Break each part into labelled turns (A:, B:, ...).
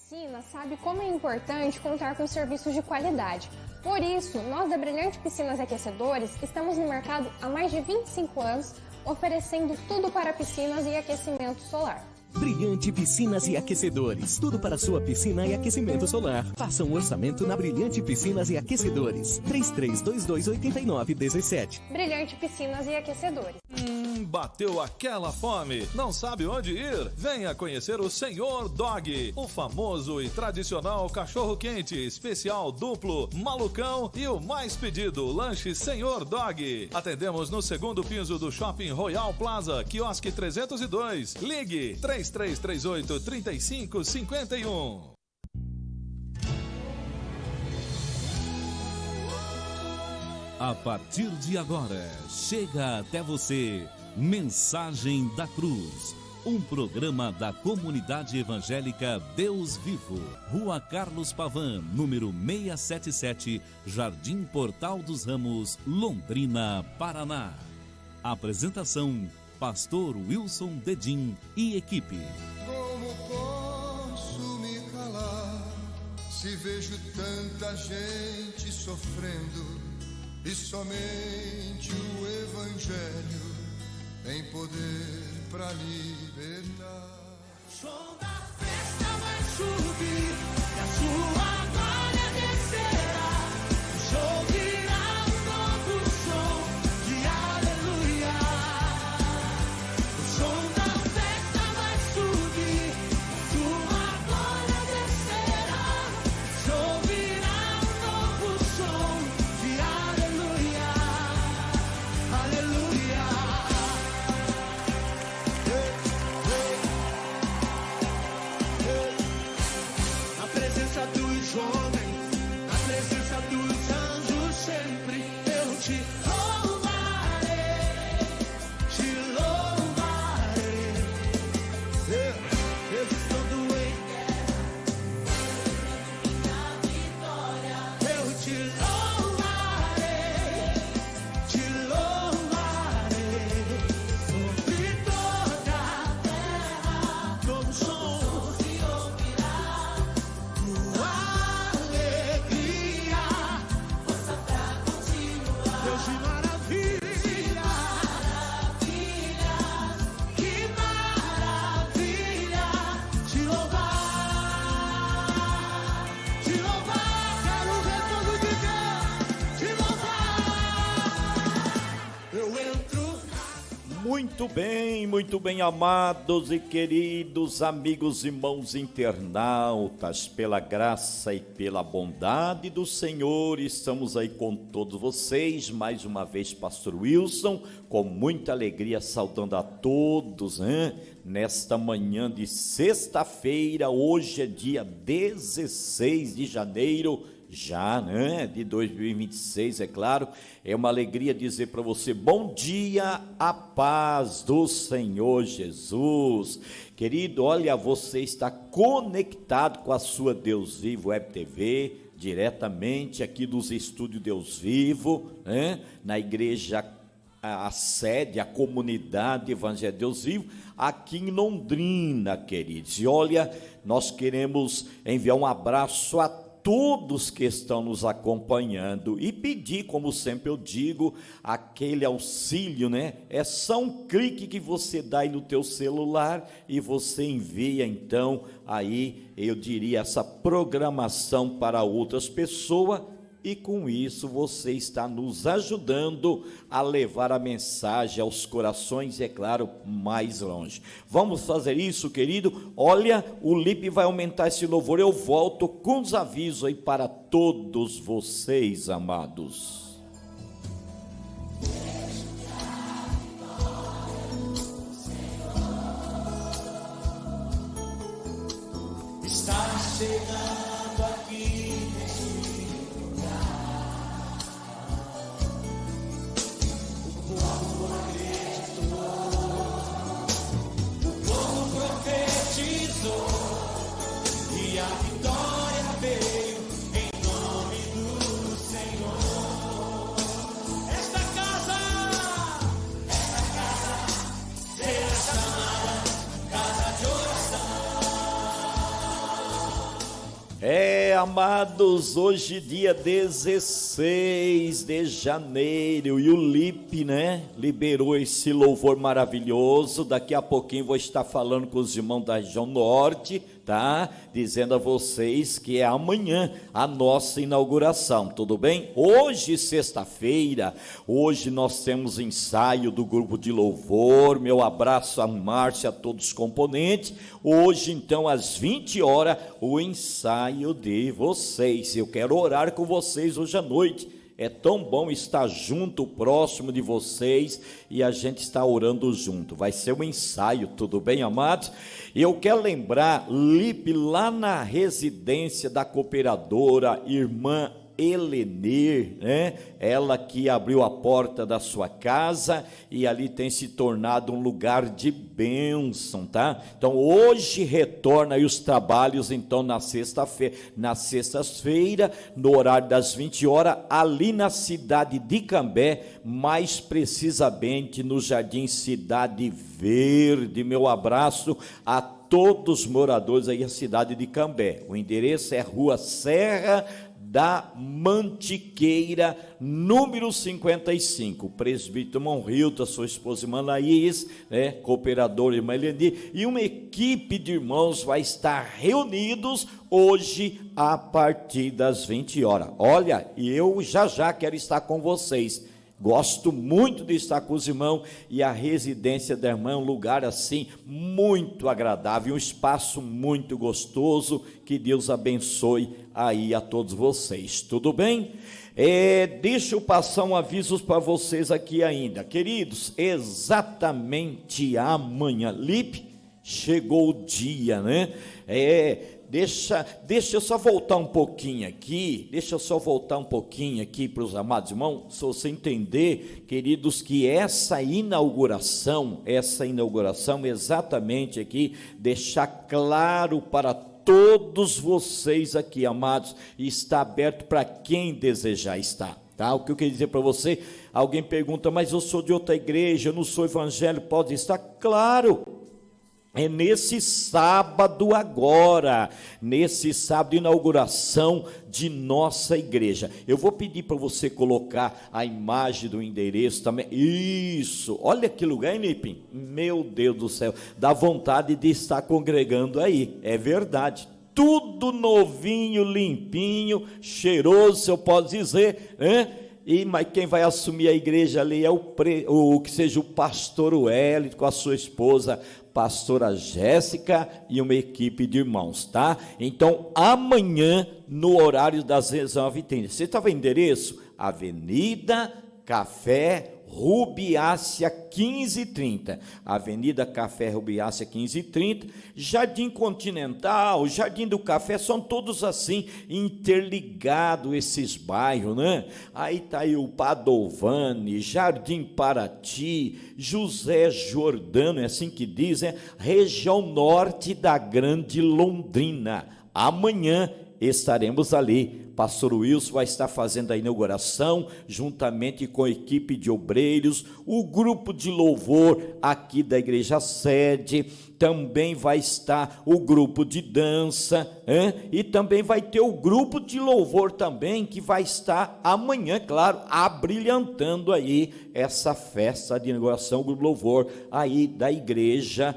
A: piscina sabe como é importante contar com serviços de qualidade. Por isso, nós da Brilhante Piscinas e Aquecedores estamos no mercado há mais de 25 anos, oferecendo tudo para piscinas e aquecimento solar.
B: Brilhante Piscinas e Aquecedores. Tudo para sua piscina e aquecimento solar. Faça um orçamento na Brilhante Piscinas e Aquecedores. 33228917.
A: Brilhante Piscinas e Aquecedores.
C: Bateu aquela fome? Não sabe onde ir? Venha conhecer o Senhor Dog, o famoso e tradicional cachorro-quente, especial duplo, malucão e o mais pedido, lanche Senhor Dog. Atendemos no segundo piso do Shopping Royal Plaza, quiosque 302. Ligue 3338-3551.
D: A partir de agora, chega até você Mensagem da Cruz, um programa da Comunidade Evangélica Deus Vivo, Rua Carlos Pavan, número 677, Jardim Portal dos Ramos, Londrina, Paraná. Apresentação, Pastor Wilson Dedim e equipe.
E: Como posso me calar se vejo tanta gente sofrendo e somente o Evangelho tem poder pra libertar?
F: O som da festa vai subir e a sua glória descerá. O show virá um novo som de aleluia. O som da festa vai subir, a sua glória descerá. O show virá um novo som de aleluia. Aleluia. Na presença dos homens, na presença dos anjos, sempre eu te louvarei, te louvarei. Eu estou doente, minha vitória. Eu te louvarei, sobre toda a terra, todo som se ouvirá. Alegria, força pra continuar. Deus de maravilha, que maravilha, te louvar, quero ver todo dia, te louvar. Eu entro.
G: Muito bem, amados e queridos amigos, irmãos internautas, pela graça e pela bondade do Senhor, estamos aí com todos vocês, mais uma vez, Pastor Wilson, com muita alegria, saudando a todos, nesta manhã de sexta-feira. Hoje é dia 16 de janeiro, já, de 2026, é claro. É uma alegria dizer para você, bom dia, a paz do Senhor Jesus. Querido, olha, você está conectado com a sua Deus Vivo Web TV, diretamente aqui dos estúdios Deus Vivo, na igreja, a sede, a comunidade Evangelho Deus Vivo, aqui em Londrina, queridos. E olha, nós queremos enviar um abraço a todos que estão nos acompanhando e pedir, como sempre eu digo, aquele auxílio, é só um clique que você dá aí no teu celular e você envia então aí, eu diria, essa programação para outras pessoas, e com isso você está nos ajudando a levar a mensagem aos corações, e é claro, mais longe. Vamos fazer isso, querido? Olha, o Lipe vai aumentar esse louvor, eu volto com os avisos aí para todos vocês, amados.
F: Está chegando aqui neste lugar. O povo acreditou, o povo profetizou, e a vitória veio em nome do Senhor. Esta casa será chamada casa de oração.
G: Amados, hoje dia 16 de janeiro e o Lipe, né, liberou esse louvor maravilhoso. Daqui a pouquinho vou estar falando com os irmãos da região norte, tá? Dizendo a vocês que é amanhã a nossa inauguração, tudo bem? Hoje, sexta-feira, hoje nós temos ensaio do grupo de louvor. Meu abraço a Márcia, a todos os componentes. Hoje, então, às 20 horas, o ensaio de vocês. Eu quero orar com vocês hoje à noite. É tão bom estar junto, próximo de vocês, e a gente está orando junto. Vai ser um ensaio, tudo bem, amados? E eu quero lembrar, Lipe, lá na residência da cooperadora, irmã Helenir, né? Ela que abriu a porta da sua casa e ali tem se tornado um lugar de bênção, tá? Então hoje retorna aí os trabalhos, então nas sextas-feiras, no horário das 20 horas, ali na cidade de Cambé, mais precisamente no Jardim Cidade Verde. Meu abraço a todos os moradores aí da cidade de Cambé. O endereço é Rua Serra da Mantiqueira, número 55, presbítero Monrilton, sua esposa irmã Laís, né, cooperadora irmã Eleni, e uma equipe de irmãos vai estar reunidos hoje a partir das 20 horas. Olha, eu já quero estar com vocês. Gosto muito de estar com os irmãos, e a residência da irmã é um lugar assim muito agradável, um espaço muito gostoso. Que Deus abençoe aí a todos vocês, tudo bem? Deixa eu passar um aviso para vocês aqui ainda, queridos. Exatamente amanhã, Lipe, chegou o dia, né? Deixa eu só voltar um pouquinho aqui, para os amados irmãos, se você entender, queridos, que essa inauguração exatamente aqui, deixar claro para todos vocês aqui, amados, está aberto para quem desejar estar, tá? O que eu queria dizer para você, alguém pergunta, mas eu sou de outra igreja, eu não sou evangélico, pode estar? Claro! É nesse sábado agora, nesse sábado de inauguração de nossa igreja. Eu vou pedir para você colocar a imagem do endereço também. Isso, olha que lugar, hein, Nipim? Meu Deus do céu, dá vontade de estar congregando aí, é verdade. Tudo novinho, limpinho, cheiroso, se eu posso dizer, né? Mas quem vai assumir a igreja ali é o que seja o pastor Wellington com a sua esposa, pastora Jéssica, e uma equipe de irmãos, tá? Então, amanhã, no horário das 19h30. Você está vendo o endereço? Avenida Café Rubiácea 1530, Avenida Café Rubiácea 1530, Jardim Continental, Jardim do Café, são todos assim, interligados esses bairros, né? Aí está aí o Padovani, Jardim Paraty, José Jordano, é assim que dizem, região norte da Grande Londrina. Amanhã estaremos ali. Pastor Wilson vai estar fazendo a inauguração, juntamente com a equipe de obreiros, o grupo de louvor aqui da igreja sede, também vai estar o grupo de dança, e também vai ter o grupo de louvor também, que vai estar amanhã, claro, abrilhantando aí essa festa de inauguração, o grupo de louvor aí da igreja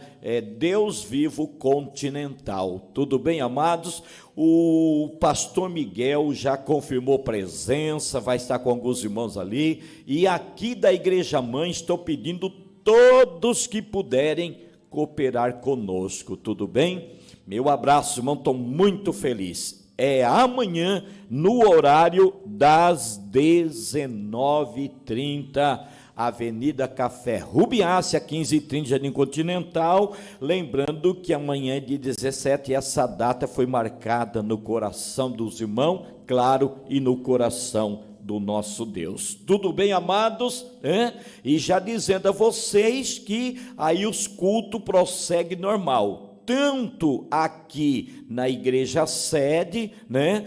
G: Deus Vivo Continental. Tudo bem, amados? O pastor Miguel já confirmou presença, vai estar com alguns irmãos ali, e aqui da igreja mãe estou pedindo todos que puderem cooperar conosco, tudo bem? Meu abraço, irmão, estou muito feliz. É amanhã, no horário das 19h30, Avenida Café Rubiácea 1530, Jardim Continental. Lembrando que amanhã é dia 17, essa data foi marcada no coração dos irmãos, claro, e no coração do nosso Deus. Tudo bem, amados? E já dizendo a vocês que aí os cultos prosseguem normal. tanto aqui na igreja sede, né,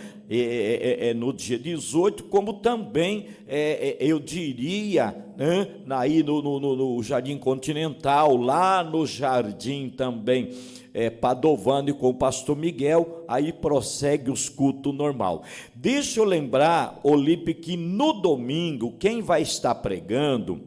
G: no dia 18, como também, eu diria, né, aí no Jardim Continental, lá no Jardim também, Padovani com o pastor Miguel, aí prossegue os cultos normal. Deixa eu lembrar, Olipe, que no domingo, quem vai estar pregando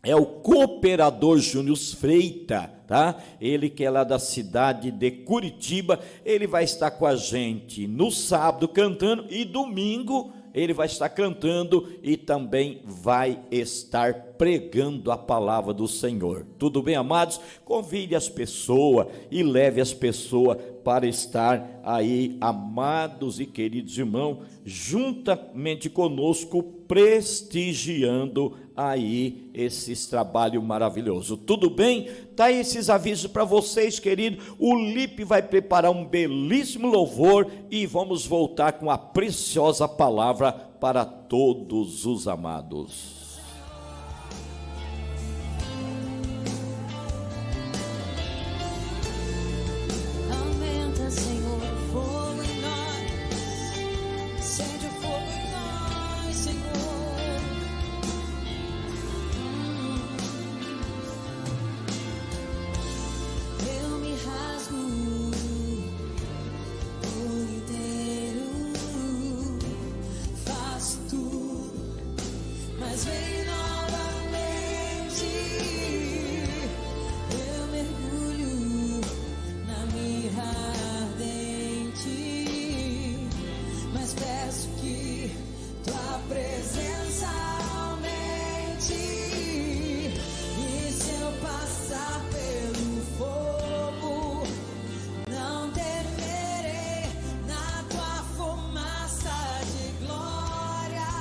G: é o cooperador Júnior Freita, tá? Ele que é lá da cidade de Curitiba, ele vai estar com a gente no sábado cantando e domingo ele vai estar cantando e também vai estar pregando a palavra do Senhor. Tudo bem, amados? Convide as pessoas e leve as pessoas para estar aí, amados e queridos irmãos, juntamente conosco, prestigiando aí esses trabalhos maravilhosos. Tudo bem? Tá aí esses avisos para vocês, querido. O Lipe vai preparar um belíssimo louvor e vamos voltar com a preciosa palavra para todos os amados.
F: Aumenta, Senhor, o fogo em nós. Acende o fogo em nós, Senhor. Eu me rasgo por inteiro. Faço tudo, mas vem novamente. Eu mergulho na mirra ardente, mas peço que tua presença aumente. E se eu passar pelo fogo, não temerei. Na tua fumaça de glória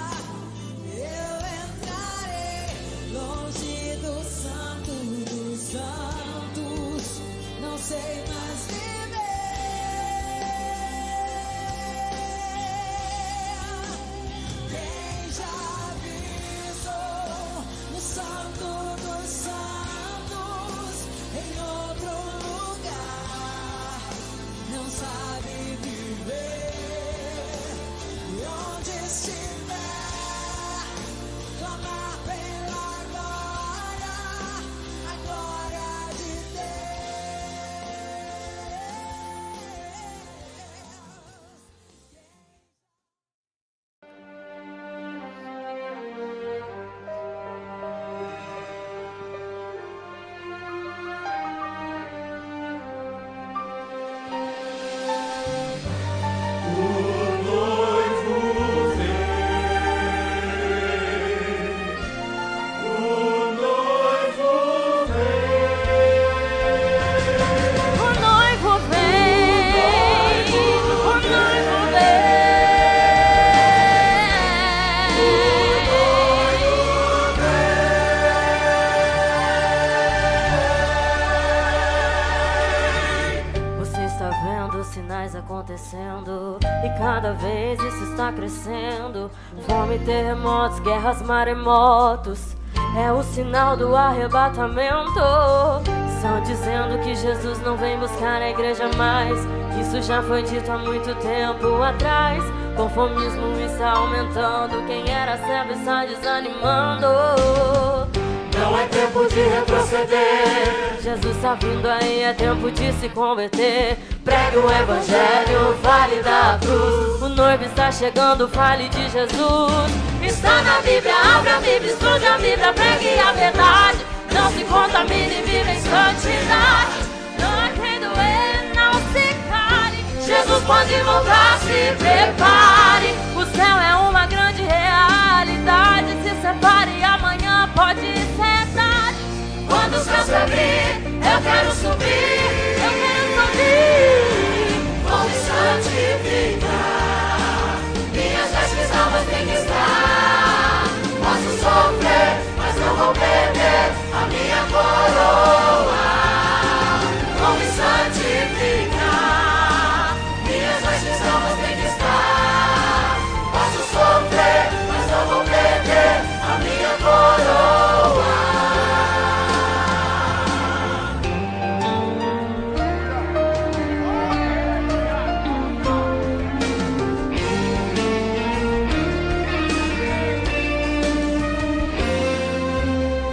F: eu entrarei, longe do santo dos santos, não sei mais viver. Quem já pisou no santo dos santos, em outro lugar, não sabe viver. E onde estiver, clamar pela glória, a glória de Deus. O noivo vem, o noivo vem. Você está vendo os sinais acontecendo e cada vez isso está crescendo. Fome, terremotos, guerras, maremotos. É o sinal do arrebatamento. Estão dizendo que Jesus não vem buscar a igreja mais. Isso já foi dito há muito tempo atrás. Conformismo está aumentando. Quem era cego está desanimando. Não é tempo de retroceder. Jesus está vindo aí, é tempo de se converter. Pregue o evangelho, fale da cruz. O noivo está chegando, fale de Jesus. Está na Bíblia, abre a Bíblia, estude a Bíblia, pregue a verdade. Não se contamine, vive em santidade. Não há quem doer, não se cale. Jesus pode voltar, se prepare. O céu é uma grande realidade. Se separe, amanhã pode ser tarde. Quando os céus se abrir, eu quero subir, eu quero subir. Vou me santificar, minhas vestes almas têm que estar. Posso sofrer, mas não vou perder a minha coroa. Vou me santificar, minhas vestes almas têm que estar. Posso sofrer, mas não vou perder a minha coroa.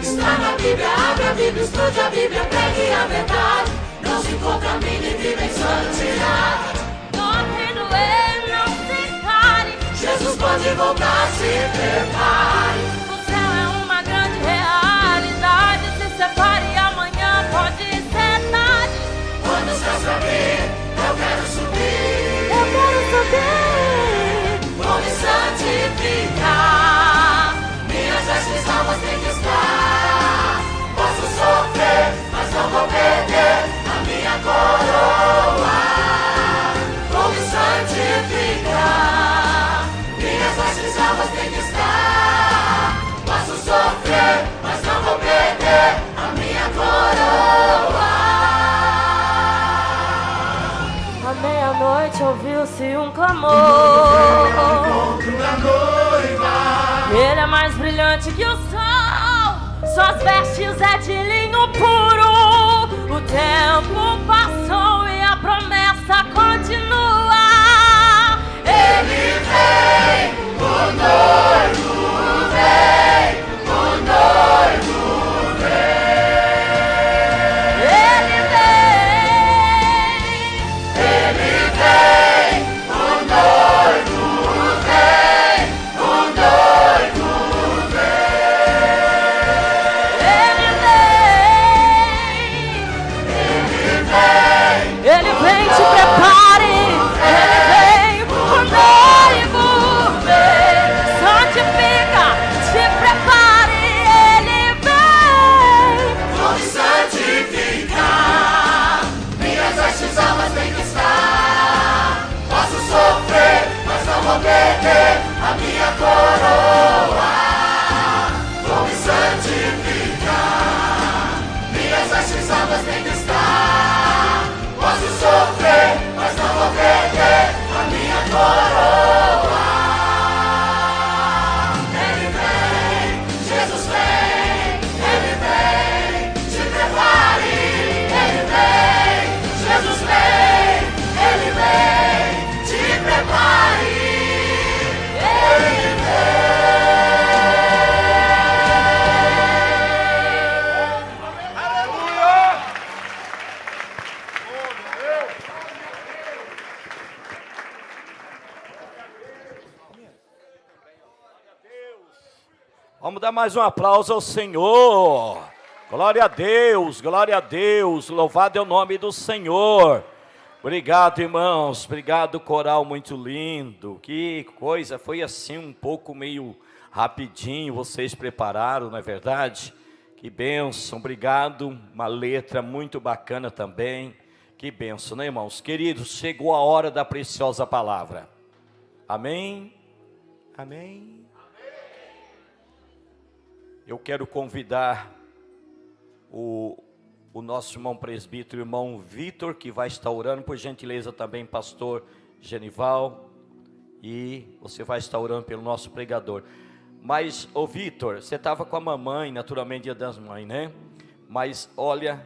F: Está na Bíblia, abre a Bíblia, estude a Bíblia, pregue a verdade. Não se contamine e vive em santidade.
H: Toque no ele, não se cale.
F: Jesus pode voltar, se prepare.
H: O céu é uma grande realidade. Se separe, amanhã pode ser tarde.
F: Quando o céu se abrir, eu quero subir.
H: Eu quero subir.
F: Vou me santificar. Minhas vestes almas têm que estar. Posso sofrer, mas não vou perder a minha coroa. Vou me santificar. Minhas vestes almas têm que estar. Posso sofrer, mas não vou perder a minha coroa.
H: À meia-noite ouviu-se um clamor. Ele é mais brilhante que o sol. Suas vestes é de linho puro. O tempo passou e a promessa continua.
F: Ele vem, o noivo vem, o noivo vem.
H: Ele
F: vem, o noivo vem, o noivo vem.
H: Ele vem, te prepare. Ele vem, o noivo vem. Santifica, te prepare. Ele vem.
F: Vou me santificar. Minhas vestes almas têm que estar. Posso sofrer, mas não vou perder a minha coroa. Vou me santificar. Minhas vestes almas têm que estar. Posso sofrer, mas não vou perder a minha coroa. Ele vem, Jesus vem, Ele vem, te prepare. Ele vem, Jesus vem, Ele vem, te prepare. Ele
G: Vamos dar mais um aplauso ao Senhor. Glória a Deus, louvado é o nome do Senhor. Obrigado, irmãos, obrigado, coral muito lindo. Que coisa, foi assim um pouco meio rapidinho, vocês prepararam, não é verdade? Que bênção, obrigado, uma letra muito bacana também. Que bênção, né, irmãos? Queridos, chegou a hora da preciosa palavra. Amém? Amém? Eu quero convidar o nosso irmão presbítero, irmão Vitor, que vai estar orando, por gentileza também, pastor Genival, e você vai estar orando pelo nosso pregador. Mas, ô Vitor, você estava com a mamãe, naturalmente dia das mães, né? Mas, olha,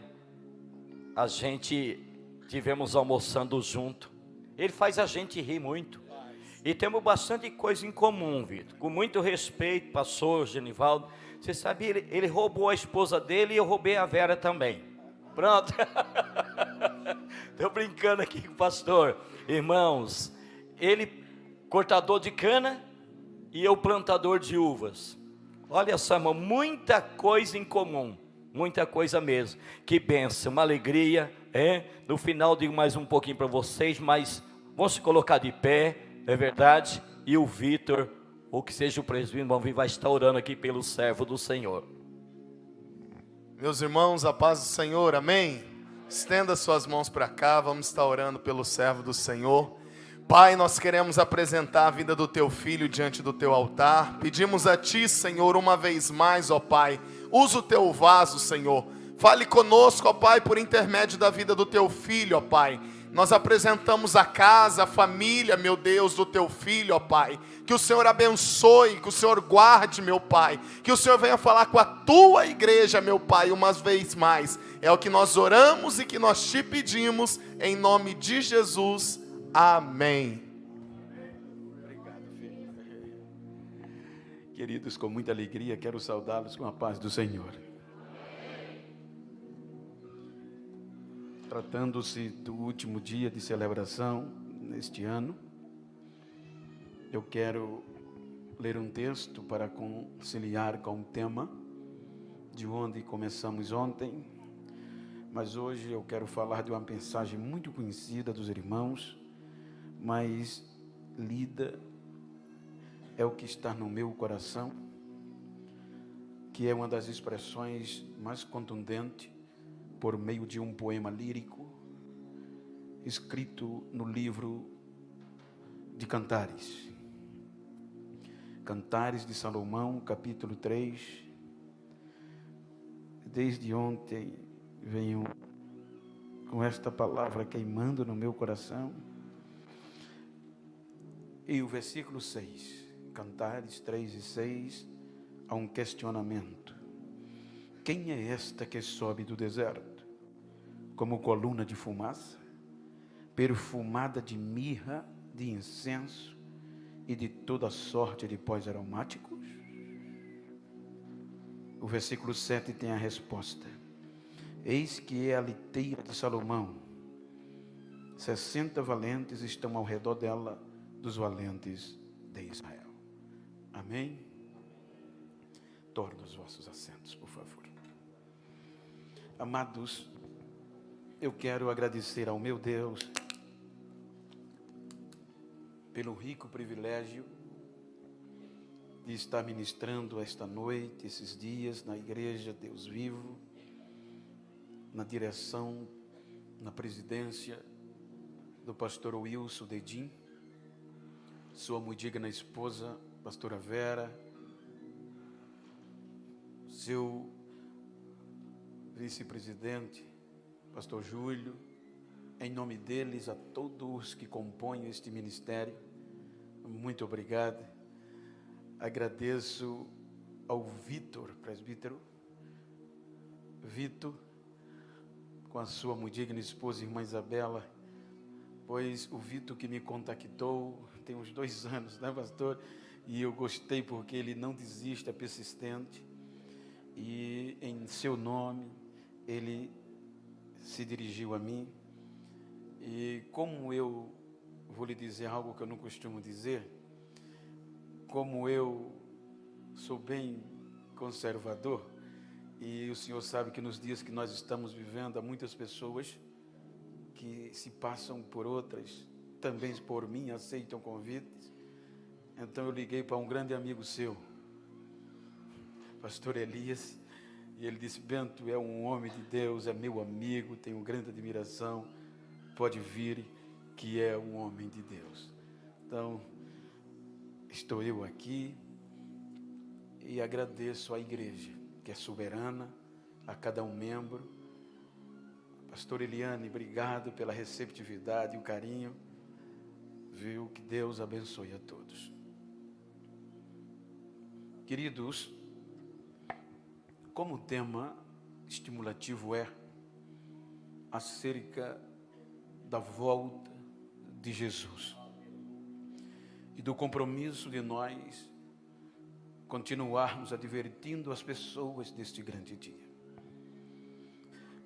G: a gente tivemos almoçando junto, ele faz a gente rir muito, e temos bastante coisa em comum, Vitor, com muito respeito, pastor Genivaldo. Você sabe, ele roubou a esposa dele e eu roubei a Vera também. Pronto. Estou brincando aqui com o pastor. Irmãos, ele cortador de cana e eu plantador de uvas. Olha só, irmão, muita coisa em comum. Muita coisa mesmo. Que bênção, uma alegria. No final digo mais um pouquinho para vocês, mas vamos se colocar de pé, não é verdade? E o Vitor, ou que seja o presbítero, vai estar orando aqui pelo servo do Senhor.
I: Meus irmãos, a paz do Senhor, amém? Estenda suas mãos para cá, vamos estar orando pelo servo do Senhor. Pai, nós queremos apresentar a vida do teu filho diante do teu altar. Pedimos a ti, Senhor, uma vez mais, ó Pai, usa o teu vaso, Senhor. Fale conosco, ó Pai, por intermédio da vida do teu filho, ó Pai. Nós apresentamos a casa, a família, meu Deus, do teu filho, ó Pai. Que o Senhor abençoe, que o Senhor guarde, meu Pai. Que o Senhor venha falar com a tua igreja, meu Pai, uma vez mais. É o que nós oramos e que nós te pedimos, em nome de Jesus. Amém.
J: Queridos, com muita alegria, quero saudá-los com a paz do Senhor. Tratando-se do último dia de celebração neste ano, eu quero ler um texto para conciliar com o tema de onde começamos ontem, mas hoje eu quero falar de uma mensagem muito conhecida dos irmãos, mas lida é o que está no meu coração, que é uma das expressões mais contundentes por meio de um poema lírico escrito no livro de Cantares. Cantares de Salomão, capítulo 3. Desde ontem venho com esta palavra queimando no meu coração. E o versículo 6, Cantares 3 e 6, há um questionamento. Quem é esta que sobe do deserto, como coluna de fumaça, perfumada de mirra, de incenso e de toda sorte de pós aromáticos? O versículo 7 tem a resposta. Eis que é a liteira de Salomão. 60 valentes estão ao redor dela, dos valentes de Israel. Amém? Torne os vossos assentos, por favor. Amados, eu quero agradecer ao meu Deus pelo rico privilégio de estar ministrando esta noite, esses dias, na igreja Deus Vivo, na direção, na presidência do pastor Wilson Dedim, sua muito digna esposa, pastora Vera, seu vice-presidente, pastor Júlio, em nome deles, a todos que compõem este ministério, muito obrigado. Agradeço ao Vitor, presbítero, Vitor, com a sua muito digna esposa, irmã Isabela, pois o Vitor que me contactou tem uns 2 anos, né, pastor? E eu gostei porque ele não desiste, é persistente. E em seu nome, ele se dirigiu a mim. E como eu vou lhe dizer algo que eu não costumo dizer, como eu sou bem conservador, e o Senhor sabe que nos dias que nós estamos vivendo, há muitas pessoas que se passam por outras, também por mim, aceitam convites. Então eu liguei para um grande amigo seu, pastor Elias, e ele disse: Bento, é um homem de Deus, é meu amigo, tenho grande admiração, pode vir, que é um homem de Deus. Então, estou eu aqui e agradeço à igreja, que é soberana, a cada um membro. Pastor Eliane, obrigado pela receptividade e o carinho. Viu? Que Deus abençoe a todos. Queridos, como o tema estimulativo é acerca da volta de Jesus e do compromisso de nós continuarmos advertindo as pessoas deste grande dia.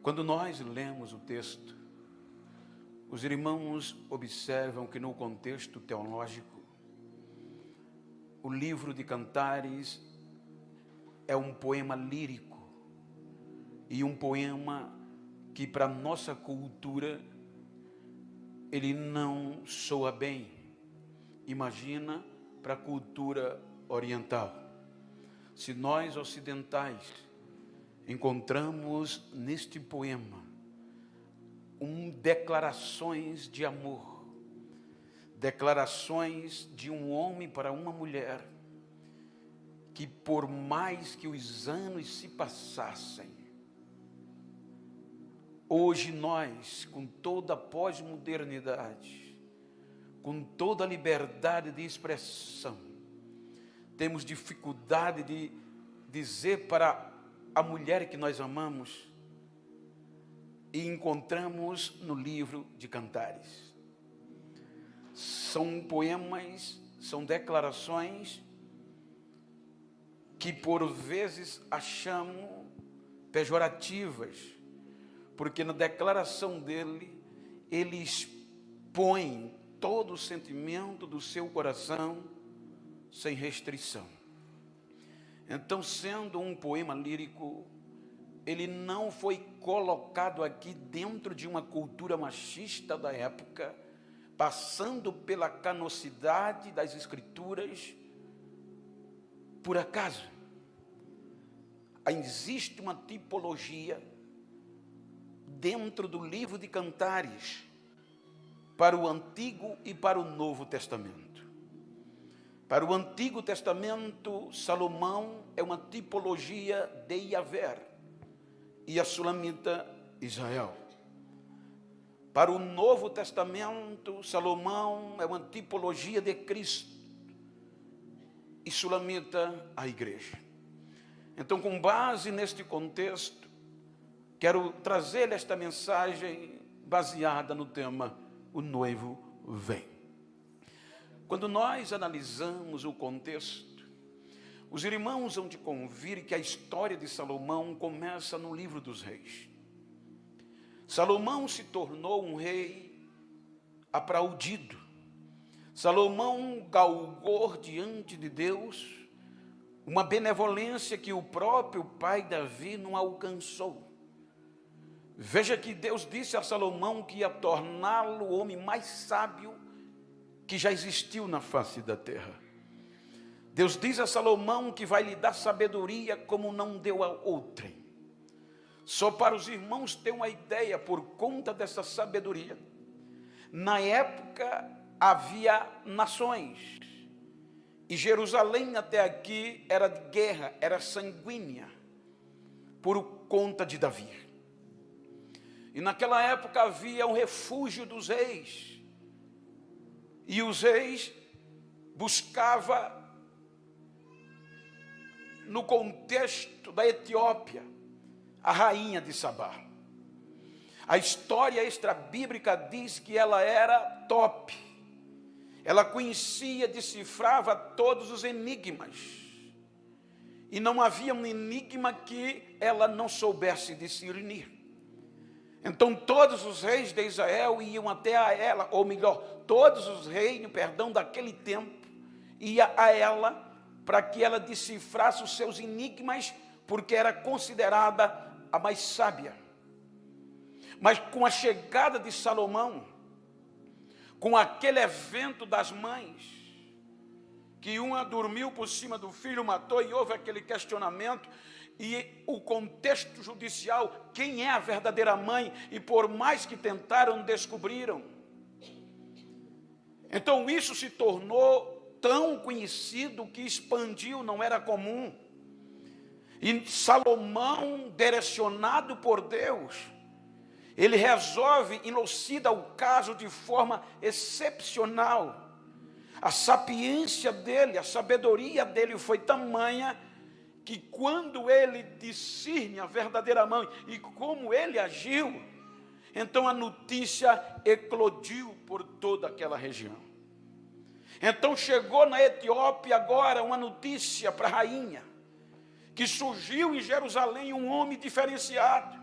J: Quando nós lemos o texto, os irmãos observam que no contexto teológico, o livro de Cantares é um poema lírico e um poema que para a nossa cultura ele não soa bem. Imagina para a cultura oriental. Se nós ocidentais encontramos neste poema declarações de amor, declarações de um homem para uma mulher, que por mais que os anos se passassem, hoje nós, com toda a pós-modernidade, com toda a liberdade de expressão, temos dificuldade de dizer para a mulher que nós amamos, e encontramos no livro de Cantares. São poemas, são declarações que por vezes achamos pejorativas, porque na declaração dele, ele expõe todo o sentimento do seu coração sem restrição. Então, sendo um poema lírico, ele não foi colocado aqui dentro de uma cultura machista da época, passando pela canosidade das escrituras, por acaso. Existe uma tipologia dentro do livro de Cantares para o Antigo e para o Novo Testamento. Para o Antigo Testamento, Salomão é uma tipologia de Yahvé e a Sulamita, Israel. Para o Novo Testamento, Salomão é uma tipologia de Cristo e Sulamita, a igreja. Então, com base neste contexto, quero trazer esta mensagem baseada no tema O Noivo Vem. Quando nós analisamos o contexto, os irmãos hão de convir que a história de Salomão começa no livro dos reis. Salomão se tornou um rei aplaudido. Salomão galgou diante de Deus uma benevolência que o próprio pai Davi não alcançou. Veja que Deus disse a Salomão que ia torná-lo o homem mais sábio que já existiu na face da terra. Deus diz a Salomão que vai lhe dar sabedoria como não deu a outrem. Só para os irmãos terem uma ideia, por conta dessa sabedoria, na época havia nações, e Jerusalém até aqui era de guerra, era sanguínea, por conta de Davi. E naquela época havia um refúgio dos reis, e os reis buscavam, no contexto da Etiópia, a rainha de Sabá. A história extrabíblica diz que ela era top. Ela conhecia, decifrava todos os enigmas. E não havia um enigma que ela não soubesse discernir. Então todos os reis de Israel iam até a ela, ou melhor, todos os reinos, daquele tempo, iam a ela para que ela decifrasse os seus enigmas, porque era considerada a mais sábia. Mas com a chegada de Salomão, com aquele evento das mães, que uma dormiu por cima do filho, matou, e houve aquele questionamento, e o contexto judicial, quem é a verdadeira mãe, e por mais que tentaram, descobriram. Então isso se tornou tão conhecido que expandiu, não era comum. E Salomão, direcionado por Deus, ele resolve elucidar o caso de forma excepcional. A sapiência dele, a sabedoria dele foi tamanha que quando ele discerne a verdadeira mãe e como ele agiu, então a notícia eclodiu por toda aquela região. Então chegou na Etiópia agora uma notícia para a rainha, que surgiu em Jerusalém um homem diferenciado,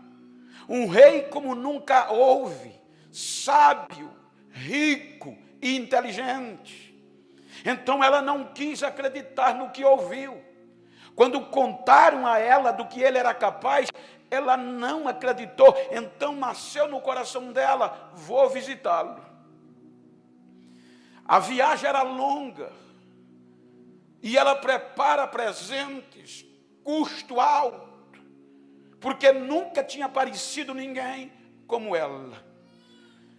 J: um rei como nunca houve, sábio, rico e inteligente. Então ela não quis acreditar no que ouviu. Quando contaram a ela do que ele era capaz, ela não acreditou. Então nasceu no coração dela: vou visitá-lo. A viagem era longa, e ela prepara presentes, custo alto, porque nunca tinha aparecido ninguém como ela.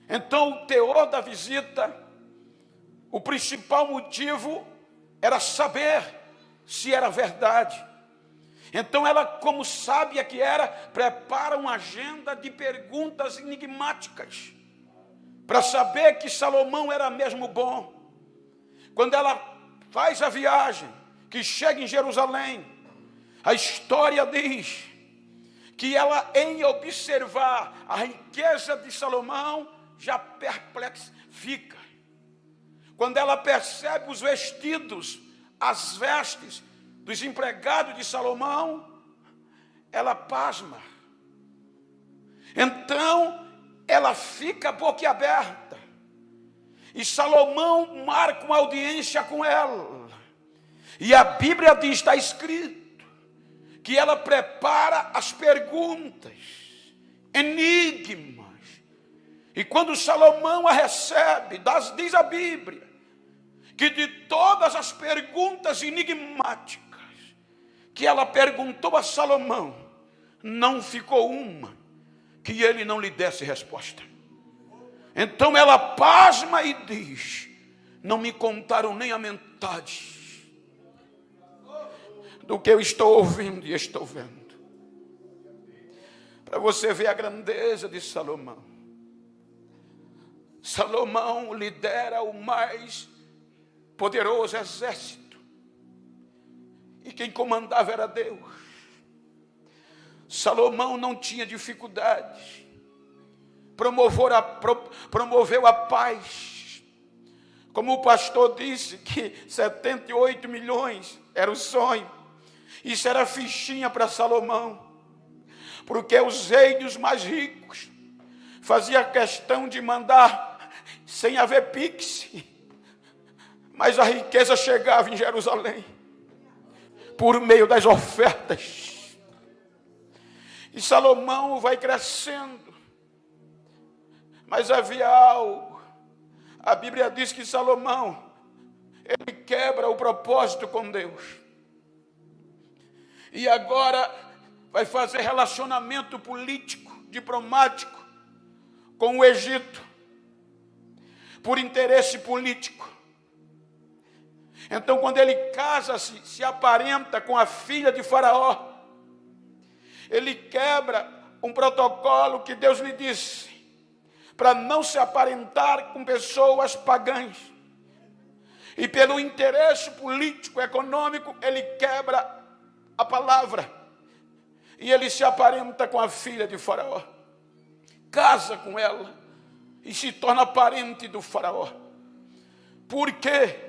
J: Então o teor da visita, o principal motivo era saber se era verdade. Então ela, como sábia que era, prepara uma agenda de perguntas enigmáticas, para saber que Salomão era mesmo bom. Quando ela faz a viagem, que chega em Jerusalém, a história diz que ela, em observar a riqueza de Salomão, já perplexa fica. Quando ela percebe os vestidos, as vestes, dos empregados de Salomão, ela pasma. Então, ela fica boquiaberta. E Salomão marca uma audiência com ela. E a Bíblia diz, está escrito, que ela prepara as perguntas, enigmas. E quando Salomão a recebe, diz a Bíblia, que de todas as perguntas enigmáticas que ela perguntou a Salomão, não ficou uma que ele não lhe desse resposta. Então ela pasma e diz, não me contaram nem a metade do que eu estou ouvindo e estou vendo. Para você ver a grandeza de Salomão. Salomão lidera o mais poderoso exército. E quem comandava era Deus. Salomão não tinha dificuldade. Promoveu a paz. Como o pastor disse que 78 milhões era o sonho. Isso era fichinha para Salomão. Porque os reis mais ricos faziam questão de mandar sem haver pix. Mas a riqueza chegava em Jerusalém por meio das ofertas. E Salomão vai crescendo. Mas havia algo. A Bíblia diz que Salomão, ele quebra o propósito com Deus. E agora vai fazer relacionamento político, diplomático com o Egito. Por interesse político. Então, quando ele casa-se, se aparenta com a filha de Faraó, ele quebra um protocolo que Deus lhe disse, para não se aparentar com pessoas pagãs. E pelo interesse político, econômico, ele quebra a palavra. E ele se aparenta com a filha de Faraó. Casa com ela e se torna parente do Faraó. Por quê?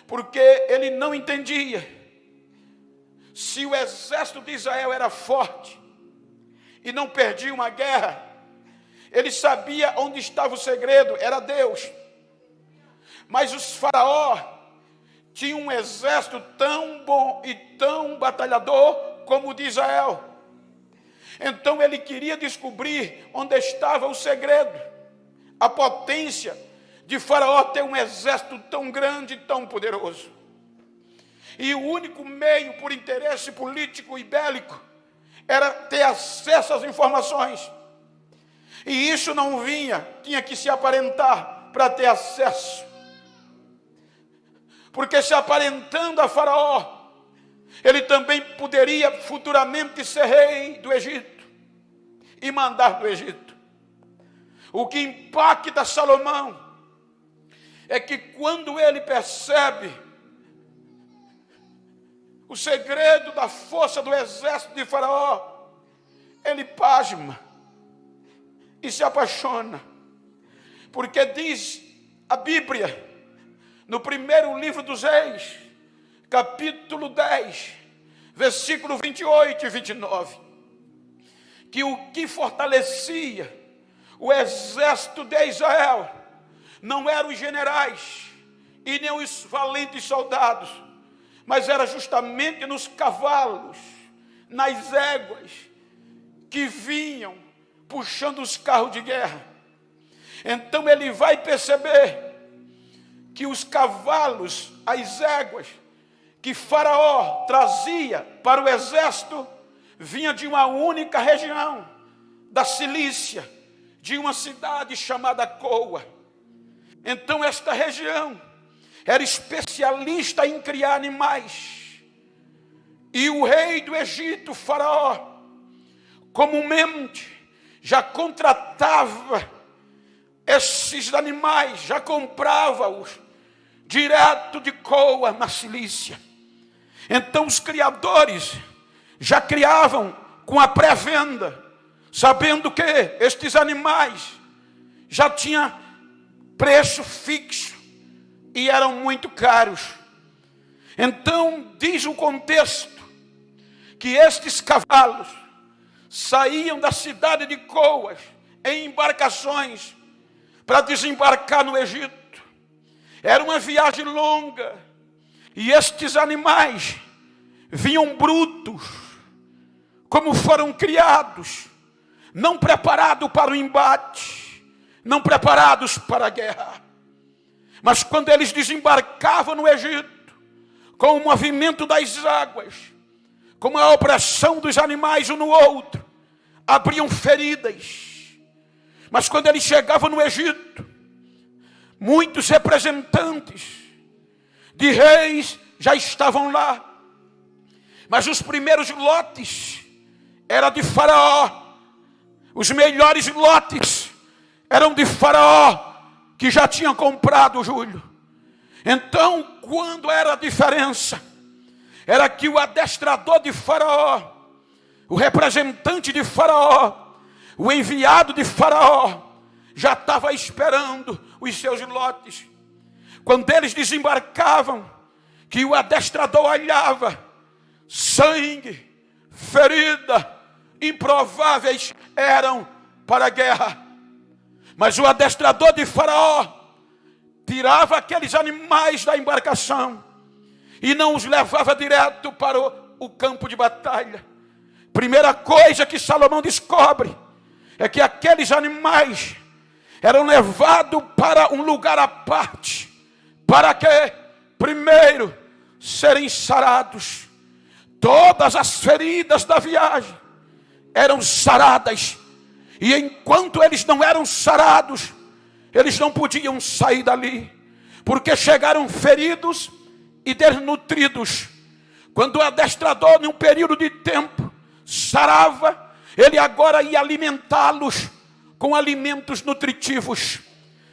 J: Porque ele não entendia se o exército de Israel era forte e não perdia uma guerra. Ele sabia onde estava o segredo, era Deus. Mas os faraó tinham um exército tão bom e tão batalhador como o de Israel. Então ele queria descobrir onde estava o segredo, a potência de Faraó ter um exército tão grande e tão poderoso. E o único meio por interesse político e bélico era ter acesso às informações. E isso não vinha, tinha que se aparentar para ter acesso. Porque se aparentando a Faraó, ele também poderia futuramente ser rei do Egito e mandar do Egito. O que impacta Salomão é que quando ele percebe o segredo da força do exército de Faraó, ele pasma e se apaixona. Porque diz a Bíblia, no primeiro livro dos Reis, capítulo 10, versículo 28 e 29, que o que fortalecia o exército de Israel não eram os generais e nem os valentes soldados, mas era justamente nos cavalos, nas éguas, que vinham puxando os carros de guerra. Então ele vai perceber que os cavalos, as éguas, que Faraó trazia para o exército, vinha de uma única região, da Cilícia, de uma cidade chamada Coa. Então esta região era especialista em criar animais. E o rei do Egito, Faraó, comumente já contratava esses animais, já comprava-os direto de Coa, na Cilícia. Então os criadores já criavam com a pré-venda, sabendo que estes animais já tinham preço fixo e eram muito caros. Então diz o contexto que estes cavalos saíam da cidade de Coas em embarcações para desembarcar no Egito. Era uma viagem longa e estes animais vinham brutos, como foram criados, não preparados para o embate, não preparados para a guerra. Mas quando eles desembarcavam no Egito, com o movimento das águas, com a opressão dos animais um no outro, abriam feridas. Mas quando eles chegavam no Egito, muitos representantes de reis já estavam lá. Mas os primeiros lotes eram de Faraó. Os melhores lotes eram de Faraó, que já tinha comprado, Júlio. Então, quando era a diferença? Era que o adestrador de Faraó, o representante de Faraó, o enviado de Faraó, já estava esperando os seus lotes. Quando eles desembarcavam, que o adestrador olhava, sangue, ferida, improváveis eram para a guerra. Mas o adestrador de Faraó tirava aqueles animais da embarcação e não os levava direto para o campo de batalha. Primeira coisa que Salomão descobre é que aqueles animais eram levados para um lugar à parte, para que, primeiro, serem sarados. Todas as feridas da viagem eram saradas, e enquanto eles não eram sarados, eles não podiam sair dali, porque chegaram feridos e desnutridos. Quando o adestrador, em um período de tempo, sarava, ele agora ia alimentá-los com alimentos nutritivos,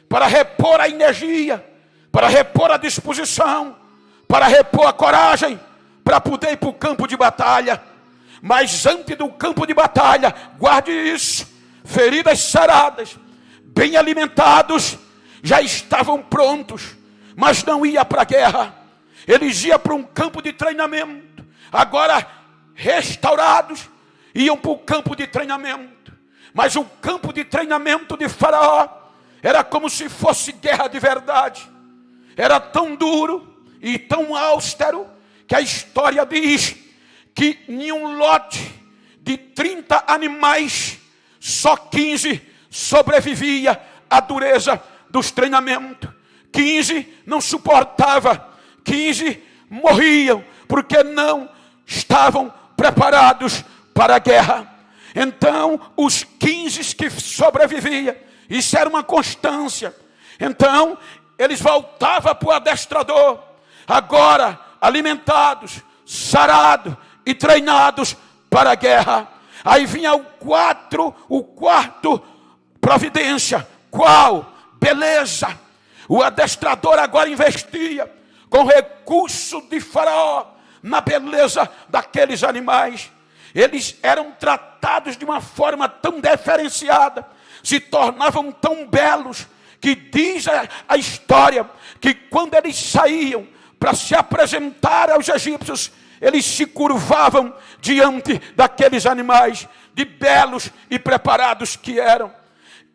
J: para repor a energia, para repor a disposição, para repor a coragem, para poder ir para o campo de batalha. Mas antes do campo de batalha, guarde isso, feridas saradas, bem alimentados, já estavam prontos, mas não ia para a guerra. Eles iam para um campo de treinamento. Agora restaurados, iam para o campo de treinamento. Mas o campo de treinamento de Faraó era como se fosse guerra de verdade. Era tão duro e tão austero que a história diz que em um lote de 30 animais, só 15 sobrevivia à dureza dos treinamentos. 15 não suportava, 15 morriam, porque não estavam preparados para a guerra. Então, os 15 que sobreviviam, isso era uma constância. Então, eles voltavam para o adestrador, agora alimentados, sarados e treinados para a guerra. Aí vinha o quarto providência. Qual? Beleza. O adestrador agora investia com recurso de Faraó na beleza daqueles animais. Eles eram tratados de uma forma tão diferenciada, se tornavam tão belos, que diz a história que quando eles saíam para se apresentar aos egípcios, eles se curvavam diante daqueles animais, de belos e preparados que eram.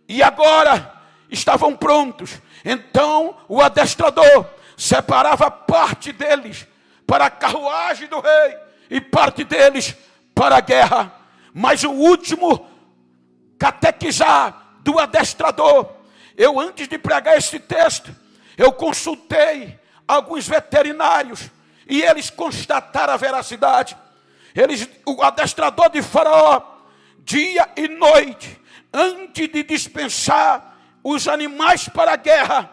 J: E agora estavam prontos. Então o adestrador separava parte deles para a carruagem do rei e parte deles para a guerra. Mas o último catequizar do adestrador, eu antes de pregar esse texto, eu consultei alguns veterinários e eles constataram a veracidade. O adestrador de Faraó, dia e noite, antes de dispensar os animais para a guerra,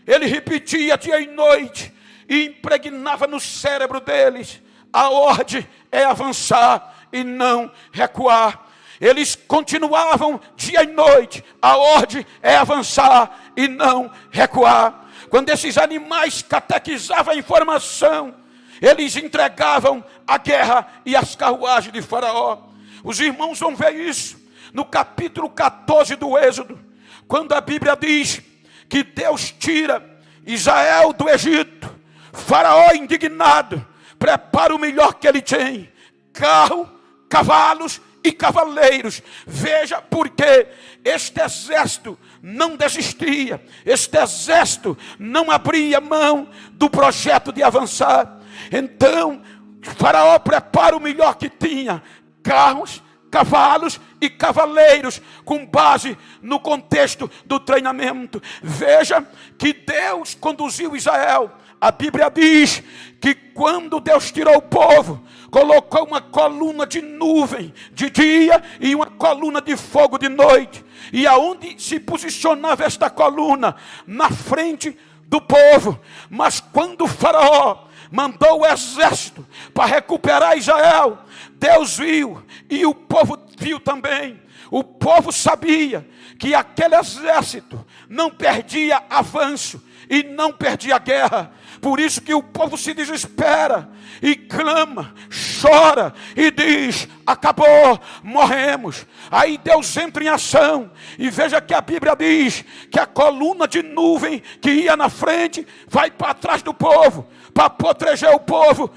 J: ele repetia dia e noite e impregnava no cérebro deles: a ordem é avançar e não recuar. Eles continuavam dia e noite: a ordem é avançar e não recuar. Quando esses animais catequizavam a informação, eles entregavam a guerra e as carruagens de Faraó. Os irmãos vão ver isso no capítulo 14 do Êxodo, quando a Bíblia diz que Deus tira Israel do Egito, Faraó, indignado, prepara o melhor que ele tem: carro, cavalos e cavaleiros. Veja porque este exército não desistia, este exército não abria mão do projeto de avançar. Então Faraó prepara o melhor que tinha: carros, cavalos e cavaleiros, com base no contexto do treinamento. Veja que Deus conduziu Israel. A Bíblia diz que quando Deus tirou o povo, colocou uma coluna de nuvem de dia e uma coluna de fogo de noite. E aonde se posicionava esta coluna? Na frente do povo. Mas quando o Faraó mandou o exército para recuperar Israel, Deus viu e o povo viu também. O povo sabia que aquele exército não perdia avanço e não perdia guerra. Por isso que o povo se desespera e clama, chora e diz: acabou, morremos. Aí Deus entra em ação. E veja que a Bíblia diz que a coluna de nuvem que ia na frente vai para trás do povo, para proteger o povo,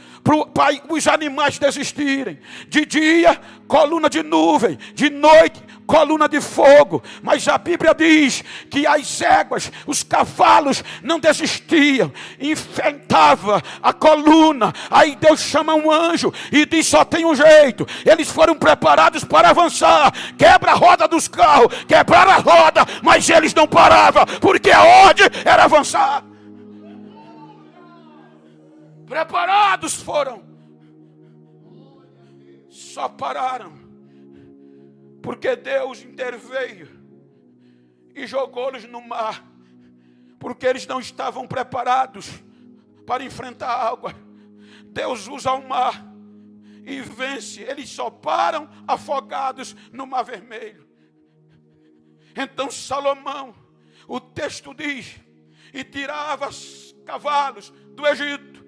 J: para os animais desistirem. De dia, coluna de nuvem; de noite, coluna de fogo. Mas a Bíblia diz que as éguas, os cavalos não desistiam, enfrentava a coluna. Aí Deus chama um anjo e diz: só tem um jeito. Eles foram preparados para avançar. Quebra a roda dos carros, quebraram a roda, mas eles não paravam, porque a ordem era avançar. Preparados foram, só pararam porque Deus interveio e jogou-los no mar, porque eles não estavam preparados para enfrentar a água. Deus usa o mar e vence. Eles só param afogados no Mar Vermelho. Então Salomão, o texto diz, e tirava cavalos do Egito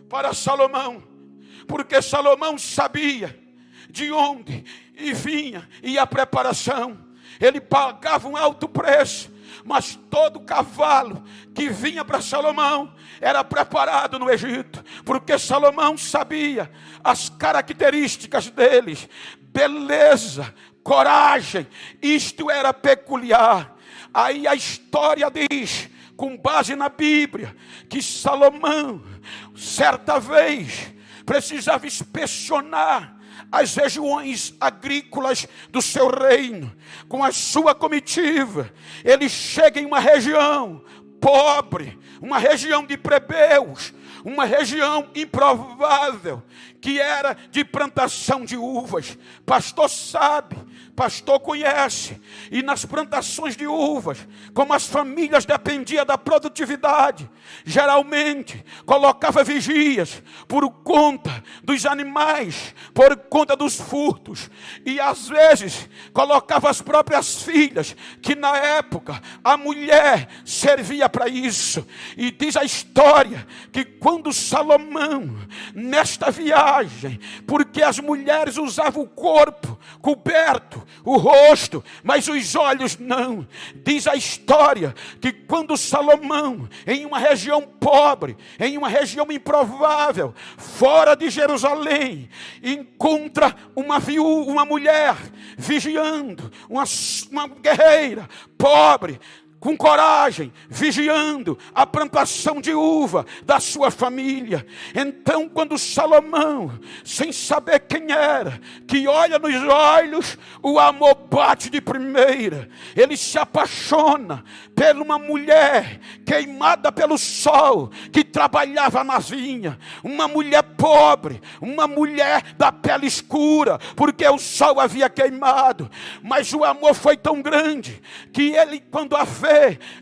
J: para Salomão, porque Salomão sabia de onde vinha e a preparação. Ele pagava um alto preço, mas todo cavalo que vinha para Salomão era preparado no Egito, porque Salomão sabia as características deles: beleza, coragem. Isto era peculiar. Aí a história diz, com base na Bíblia, que Salomão, certa vez, precisava inspecionar as regiões agrícolas do seu reino. Com a sua comitiva, ele chega em uma região pobre, uma região de plebeus, uma região improvável, que era de plantação de uvas. Pastor sabe, pastor conhece. E nas plantações de uvas, como as famílias dependiam da produtividade, geralmente colocava vigias por conta dos animais, por conta dos furtos. E às vezes colocava as próprias filhas, que na época a mulher servia para isso. E diz a história que quando Salomão, nesta viagem, porque as mulheres usavam o corpo coberto, o rosto, mas os olhos não. Diz a história que quando Salomão, em uma região pobre, em uma região improvável, fora de Jerusalém, encontra uma mulher vigiando, uma guerreira pobre, com coragem, vigiando a plantação de uva da sua família. Então, quando Salomão, sem saber quem era, que olha nos olhos, o amor bate de primeira. Ele se apaixona por uma mulher queimada pelo sol, que trabalhava na vinha. Uma mulher pobre, uma mulher da pele escura, porque o sol havia queimado. Mas o amor foi tão grande, que ele, quando a vê,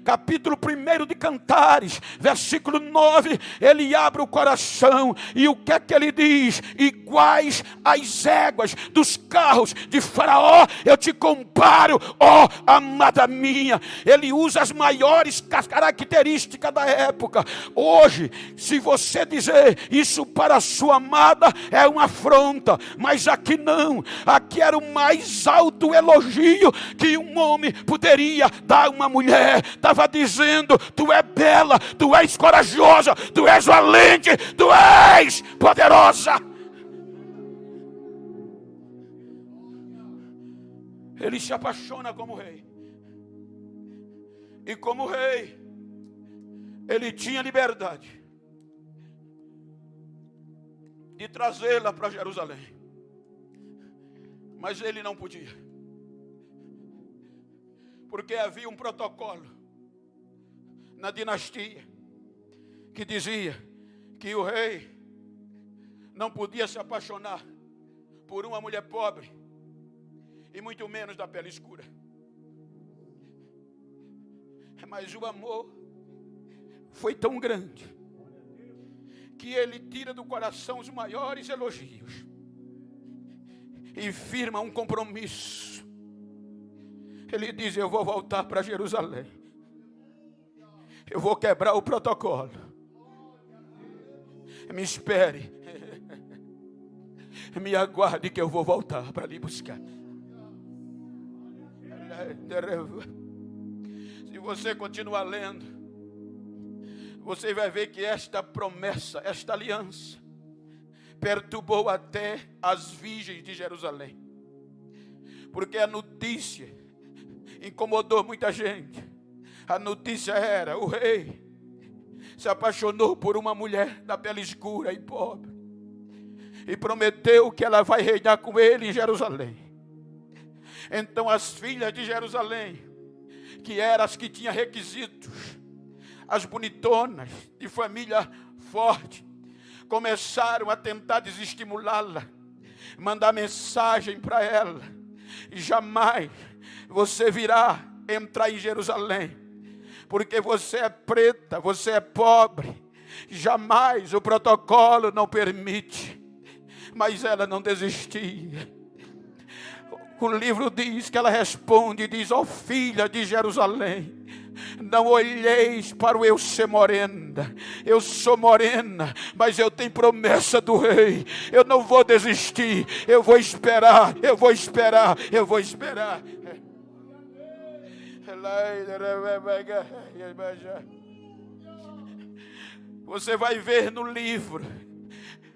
J: capítulo 1 de Cantares, versículo 9, ele abre o coração, e o que é que ele diz? Iguais às éguas dos carros de Faraó, eu te comparo, ó amada minha. Ele usa as maiores características da época. Hoje, se você dizer isso para a sua amada, é uma afronta, mas aqui não. Aqui era o mais alto elogio que um homem poderia dar a uma mulher. José estava dizendo: tu és bela, tu és corajosa, tu és valente, tu és poderosa. Ele se apaixona como rei. E como rei, ele tinha liberdade de trazê-la para Jerusalém. Mas ele não podia. Porque havia um protocolo na dinastia que dizia que o rei não podia se apaixonar por uma mulher pobre e muito menos da pele escura. Mas o amor foi tão grande que ele tira do coração os maiores elogios e firma um compromisso. Ele diz: eu vou voltar para Jerusalém, eu vou quebrar o protocolo, me espere, me aguarde que eu vou voltar para lhe buscar. Se você continuar lendo, você vai ver que esta promessa, esta aliança, perturbou até as virgens de Jerusalém. Porque a notícia incomodou muita gente. A notícia era: o rei se apaixonou por uma mulher da pele escura e pobre, e prometeu que ela vai reinar com ele em Jerusalém. Então as filhas de Jerusalém, que eram as que tinham requisitos, as bonitonas, de família forte, começaram a tentar desestimulá-la, mandar mensagem para ela: jamais você virá entrar em Jerusalém, porque você é preta, você é pobre, jamais, o protocolo não permite. Mas ela não desistia. O livro diz que ela responde e diz: ó filha de Jerusalém, não olheis para o eu ser morena. Eu sou morena, mas eu tenho promessa do rei. Eu não vou desistir. Eu vou esperar, eu vou esperar, eu vou esperar. Você vai ver no livro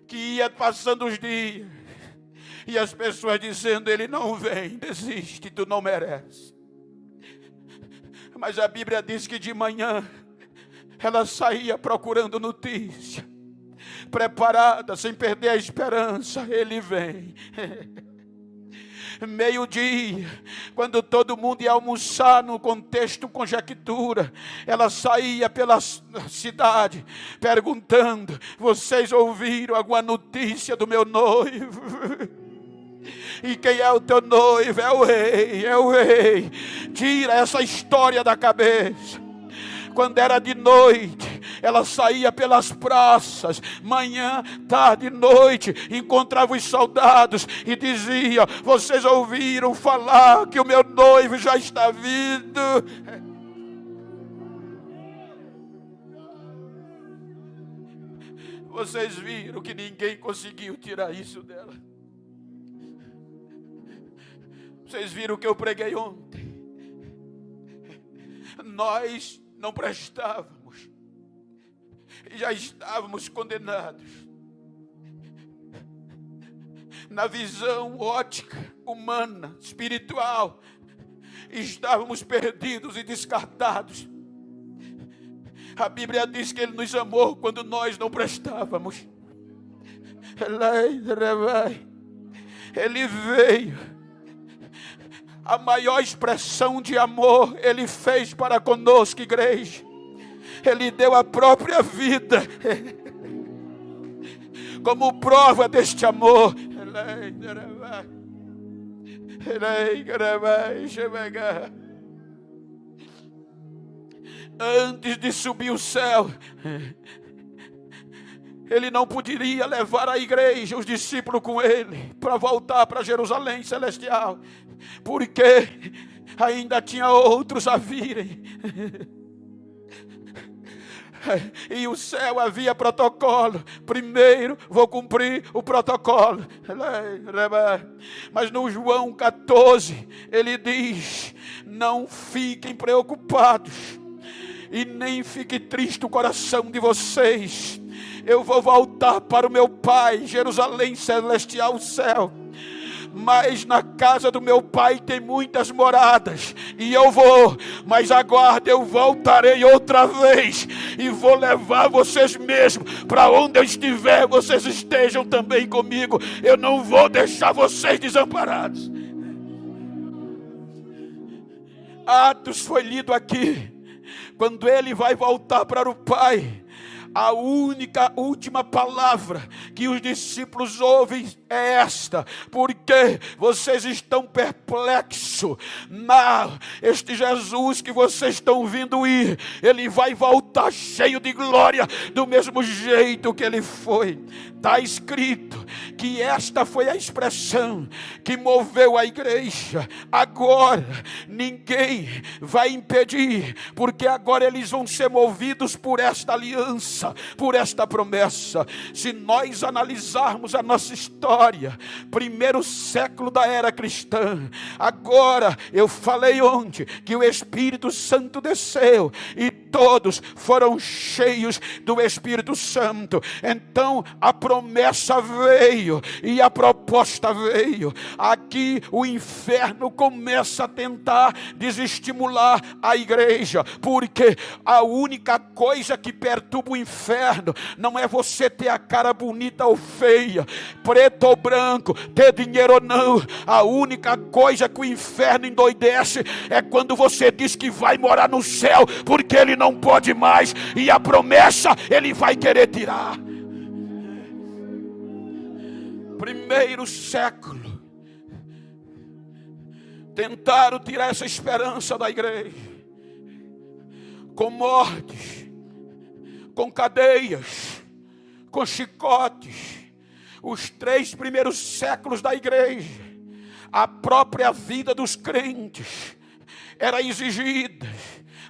J: que ia passando os dias e as pessoas dizendo: ele não vem, desiste, tu não merece. Mas a Bíblia diz que de manhã ela saía procurando notícia, preparada, sem perder a esperança. Ele vem. Meio-dia, quando todo mundo ia almoçar, no contexto conjectura, ela saía pela cidade perguntando: vocês ouviram alguma notícia do meu noivo? E quem é o teu noivo? É o rei, é o rei. Tira essa história da cabeça. Quando era de noite, ela saía pelas praças, manhã, tarde, noite, encontrava os soldados e dizia: vocês ouviram falar que o meu noivo já está vindo? Vocês viram que ninguém conseguiu tirar isso dela. Vocês viram o que eu preguei ontem. Nós não prestávamos, já estávamos condenados. Na visão ótica, humana, espiritual, estávamos perdidos e descartados. A Bíblia diz que Ele nos amou quando nós não prestávamos. Ele veio. A maior expressão de amor Ele fez para conosco, igreja. Ele deu a própria vida como prova deste amor. Antes de subir o céu, Ele não poderia levar a igreja, os discípulos com Ele, para voltar para Jerusalém celestial, porque ainda tinha outros a virem. E o céu havia protocolo. Primeiro vou cumprir o protocolo. Mas no João 14 ele diz: não fiquem preocupados e nem fique triste o coração de vocês. Eu vou voltar para o meu Pai, Jerusalém celestial, o céu. Mas na casa do meu Pai tem muitas moradas, e eu vou, mas aguarde, eu voltarei outra vez, e vou levar vocês mesmo, para onde eu estiver, vocês estejam também comigo. Eu não vou deixar vocês desamparados. Atos foi lido aqui, quando ele vai voltar para o Pai. A última palavra que os discípulos ouvem é esta: porque vocês estão perplexos. Este Jesus que vocês estão vindo ir, ele vai voltar cheio de glória, do mesmo jeito que ele foi. Está escrito que esta foi a expressão que moveu a igreja. Agora ninguém vai impedir, porque agora eles vão ser movidos por esta aliança, por esta promessa. Se nós analisarmos a nossa história, primeiro século da era cristã, agora eu falei ontem que o Espírito Santo desceu e todos foram cheios do Espírito Santo. Então a promessa veio e a proposta veio. Aqui o inferno começa a tentar desestimular a igreja, porque a única coisa que perturba o inferno não é você ter a cara bonita ou feia, preto ou branco, ter dinheiro ou não. A única coisa que o inferno endoidece é quando você diz que vai morar no céu, porque ele não pode mais, e a promessa ele vai querer tirar. Primeiro século tentaram tirar essa esperança da igreja, com mortes, com cadeias, com chicotes. Os 3 primeiros séculos da igreja, a própria vida dos crentes era exigida,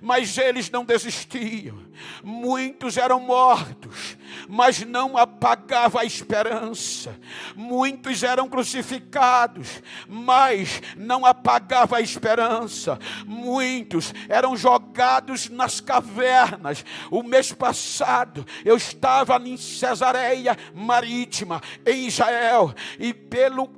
J: mas eles não desistiam. Muitos eram mortos, mas não apagava a esperança. Muitos eram crucificados, mas não apagava a esperança. Muitos eram jogados nas cavernas. O mês passado eu estava em Cesareia Marítima, em Israel, e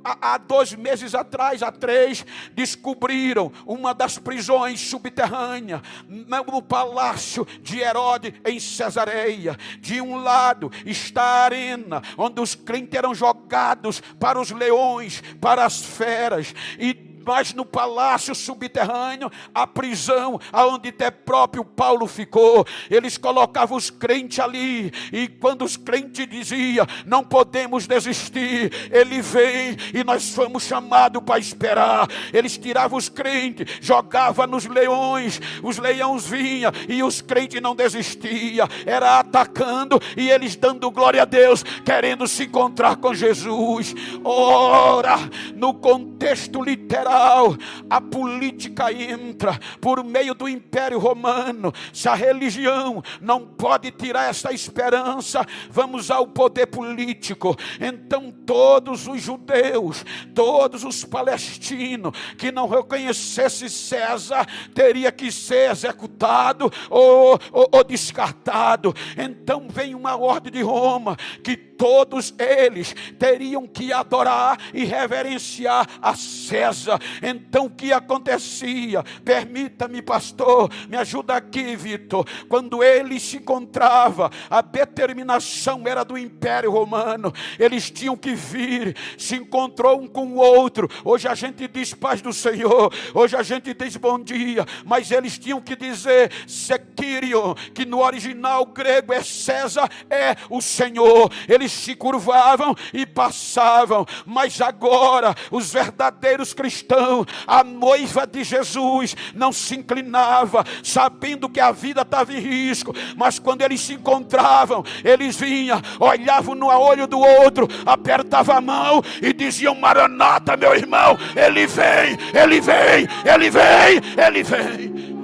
J: há 2 meses atrás, há 3, descobriram uma das prisões subterrâneas no palácio de Herodes, em Cesareia. De um lado está a arena, onde os crentes eram jogados para os leões, para as feras, mas no palácio subterrâneo, a prisão aonde até próprio Paulo ficou, eles colocavam os crentes ali, e quando os crentes diziam, não podemos desistir, ele vem, e nós fomos chamados para esperar. Eles tiravam os crentes, jogavam nos leões, os leões vinham, e os crentes não desistiam, era atacando, e eles dando glória a Deus, querendo se encontrar com Jesus. Ora, no contexto literal, a política entra por meio do Império Romano. Se a religião não pode tirar essa esperança, vamos ao poder político. Então todos os judeus, todos os palestinos que não reconhecesse César, teria que ser executado ou descartado. Então vem uma ordem de Roma que todos eles teriam que adorar e reverenciar a César. Então o que acontecia? Permita-me, pastor, me ajuda aqui, Vitor. Quando eles se encontravam, a determinação era do Império Romano. Eles tinham que vir, se encontrou um com o outro. Hoje a gente diz paz do Senhor, hoje a gente diz bom dia, mas eles tinham que dizer Sekirion, que no original grego é César, é o Senhor. Eles se curvavam e passavam, mas agora os verdadeiros cristãos, a noiva de Jesus, não se inclinava, sabendo que a vida estava em risco, mas quando eles se encontravam, eles vinham, olhavam no olho do outro, apertavam a mão e diziam: Maranata, meu irmão, ele vem, ele vem, ele vem, ele vem.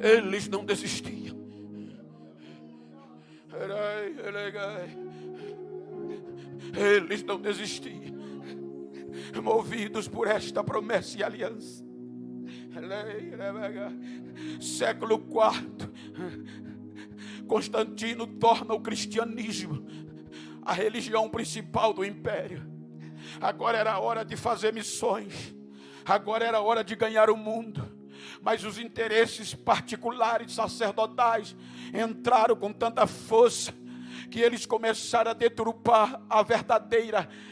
J: Eles não desistiam. Eles não desistiam, movidos por esta promessa e aliança. Século IV, Constantino torna o cristianismo a religião principal do império. Agora era a hora de fazer missões, agora era a hora de ganhar o mundo. Mas os interesses particulares sacerdotais entraram com tanta força que eles começaram a deturpar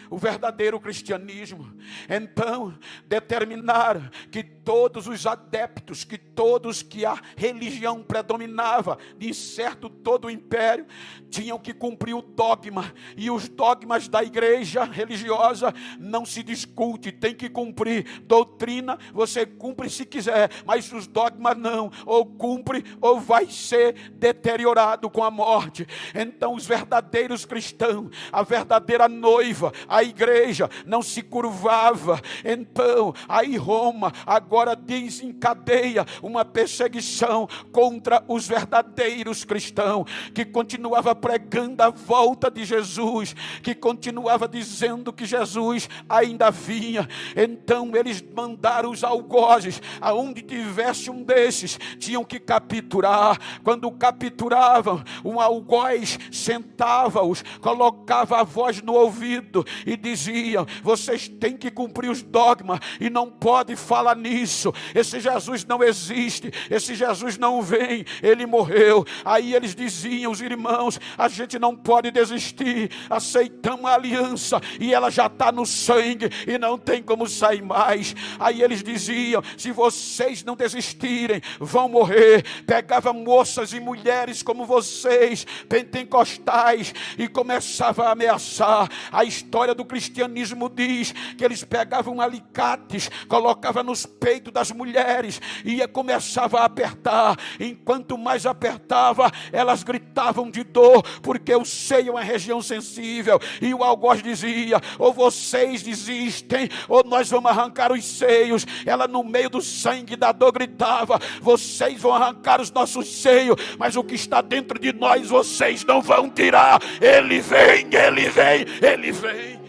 J: o verdadeiro cristianismo. Então determinaram que todos os adeptos, que todos que a religião predominava em certo todo o império, tinham que cumprir o dogma. E os dogmas da igreja religiosa não se discute, tem que cumprir. Doutrina você cumpre se quiser, mas os dogmas não, ou cumpre ou vai ser deteriorado com a morte. Então os verdadeiros cristãos, a verdadeira noiva, a igreja não se curvava. Então aí Roma agora desencadeia uma perseguição contra os verdadeiros cristãos, que continuava pregando a volta de Jesus, que continuava dizendo que Jesus ainda vinha. Então eles mandaram os algozes, aonde tivesse um desses, tinham que capturar. Quando capturavam, um algoz sentava-os, colocava a voz no ouvido e dizia: vocês têm que cumprir os dogmas e não pode falar nisso. Esse Jesus não existe, esse Jesus não vem, ele morreu. Aí eles diziam, os irmãos: a gente não pode desistir, aceitamos a aliança e ela já está no sangue e não tem como sair mais. Aí eles diziam: se vocês não desistirem, vão morrer. Pegavam moças e mulheres como vocês, pentecostais, e começava a ameaçar. A história do cristianismo diz que eles pegavam alicates, colocavam nos peitos das mulheres e começava a apertar. Enquanto mais apertava, elas gritavam de dor, porque o seio é uma região sensível. E o algoz dizia: ou vocês desistem, ou nós vamos arrancar os seios. Ela, no meio do sangue da dor, gritava: vocês vão arrancar os nossos seios, mas o que está dentro de nós vocês não vão tirar. Ele vem, ele vem, ele vem.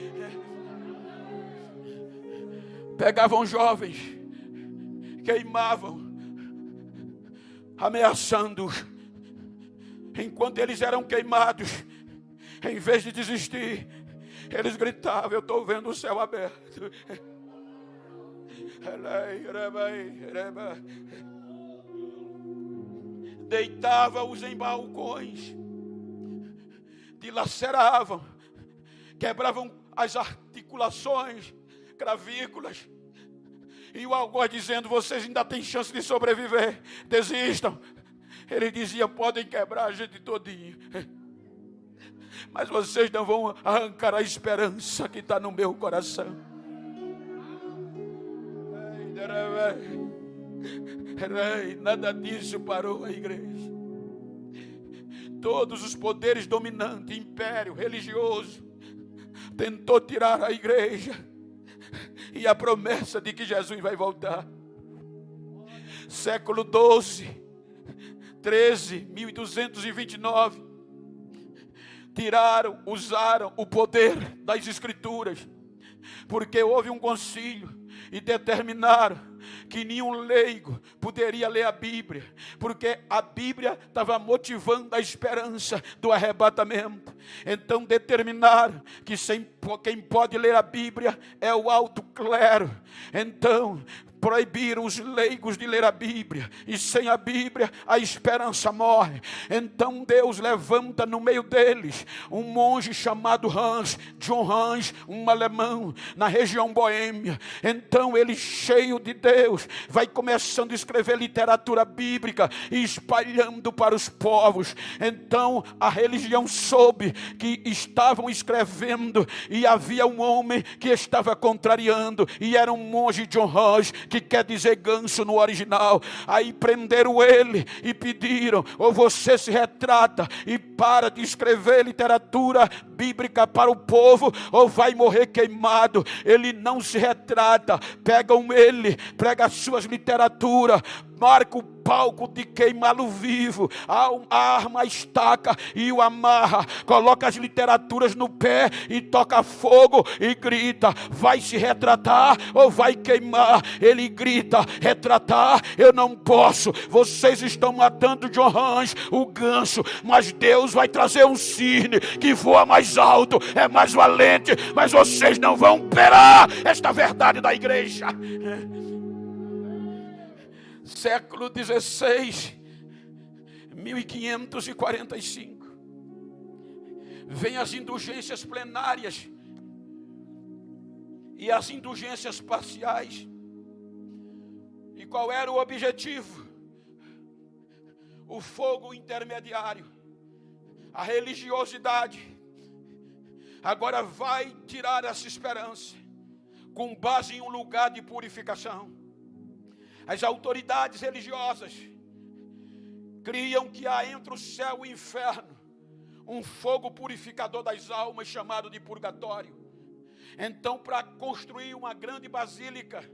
J: Pegavam jovens, queimavam, ameaçando-os. Enquanto eles eram queimados, em vez de desistir, eles gritavam: eu estou vendo o céu aberto. Deitavam-os em balcões, dilaceravam, quebravam as articulações, clavículas. E o algoz dizendo: vocês ainda têm chance de sobreviver, desistam. Ele dizia: podem quebrar a gente todinho, mas vocês não vão arrancar a esperança que está no meu coração. Nada disso parou a igreja. Todos os poderes dominantes, império religioso, tentou tirar a igreja e a promessa de que Jesus vai voltar. Século 1229, usaram o poder das escrituras, porque houve um concílio e determinaram que nenhum leigo poderia ler a Bíblia, porque a Bíblia estava motivando a esperança do arrebatamento. Então determinaram que quem pode ler a Bíblia é o alto clero. Então proibiram os leigos de ler a Bíblia, e sem a Bíblia a esperança morre. Então Deus levanta no meio deles um monge chamado John Hans, um alemão, na região boêmia. Então ele, cheio de Deus, vai começando a escrever literatura bíblica e espalhando para os povos. Então a religião soube que estavam escrevendo, e havia um homem que estava contrariando, e era um monge John Hans, que quer dizer ganso no original. Aí prenderam ele e pediram: ou você se retrata e para de escrever literatura bíblica para o povo, ou vai morrer queimado. Ele não se retrata. Pegam ele, prega as suas literaturas, marca o palco de queimá-lo vivo, arma a estaca e o amarra, coloca as literaturas no pé e toca fogo e grita: vai se retratar ou vai queimar? Ele grita: retratar eu não posso, vocês estão matando John Hans, o ganso, mas Deus vai trazer um cisne que voa mais alto, é mais valente, mas vocês não vão perar esta verdade da igreja. Século 16, 1545. Vem as indulgências plenárias e as indulgências parciais. E qual era o objetivo? O fogo intermediário, a religiosidade. Agora vai tirar essa esperança com base em um lugar de purificação. As autoridades religiosas criam que há entre o céu e o inferno um fogo purificador das almas chamado de purgatório. Então, para construir uma grande basílica,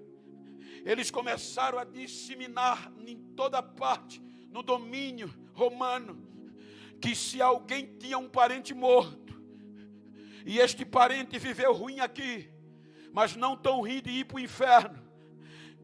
J: eles começaram a disseminar em toda parte, no domínio romano, que se alguém tinha um parente morto, e este parente viveu ruim aqui, mas não tão ruim de ir para o inferno,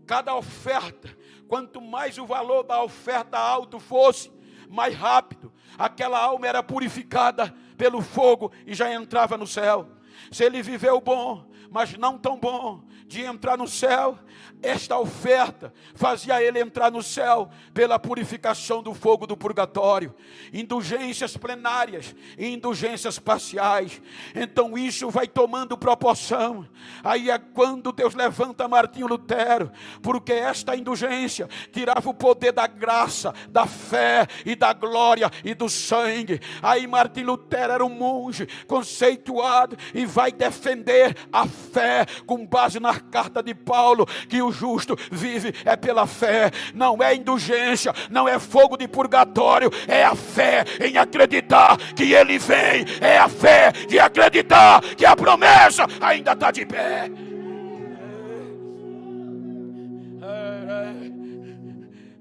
J: cada oferta, quanto mais o valor da oferta alto fosse, mais rápido aquela alma era purificada pelo fogo e já entrava no céu. Se ele viveu bom, mas não tão bom de entrar no céu, esta oferta fazia ele entrar no céu pela purificação do fogo do purgatório. Indulgências plenárias e indulgências parciais. Então isso vai tomando proporção. Aí é quando Deus levanta Martinho Lutero, porque esta indulgência tirava o poder da graça, da fé e da glória e do sangue. Aí Martinho Lutero era um monge conceituado e vai defender a fé com base na carta de Paulo, que o justo vive é pela fé. Não é indulgência, não é fogo de purgatório, é a fé em acreditar que ele vem, é a fé de acreditar que a promessa ainda está de pé.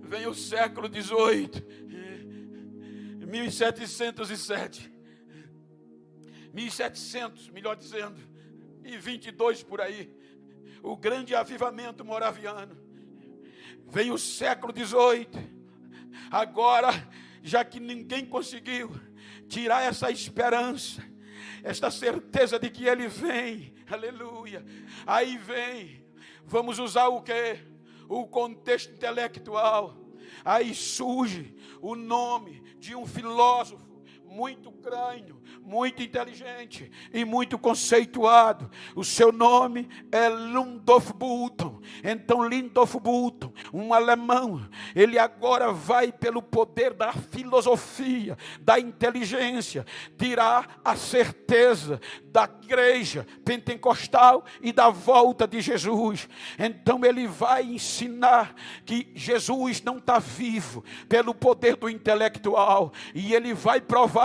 J: Vem o século 18, 1707, 1700, melhor dizendo, e 22 por aí, o grande avivamento moraviano. Vem o século 18, agora, já que ninguém conseguiu tirar essa esperança, esta certeza de que ele vem, aleluia, aí vem, vamos usar o quê? O contexto intelectual. Aí surge o nome de um filósofo muito crânio, muito inteligente e muito conceituado. O seu nome é Ludolf Bultmann. Então Ludolf Bultmann, um alemão, ele agora vai pelo poder da filosofia, da inteligência, tirar a certeza da igreja pentecostal e da volta de Jesus. Então ele vai ensinar que Jesus não está vivo pelo poder do intelectual, e ele vai provar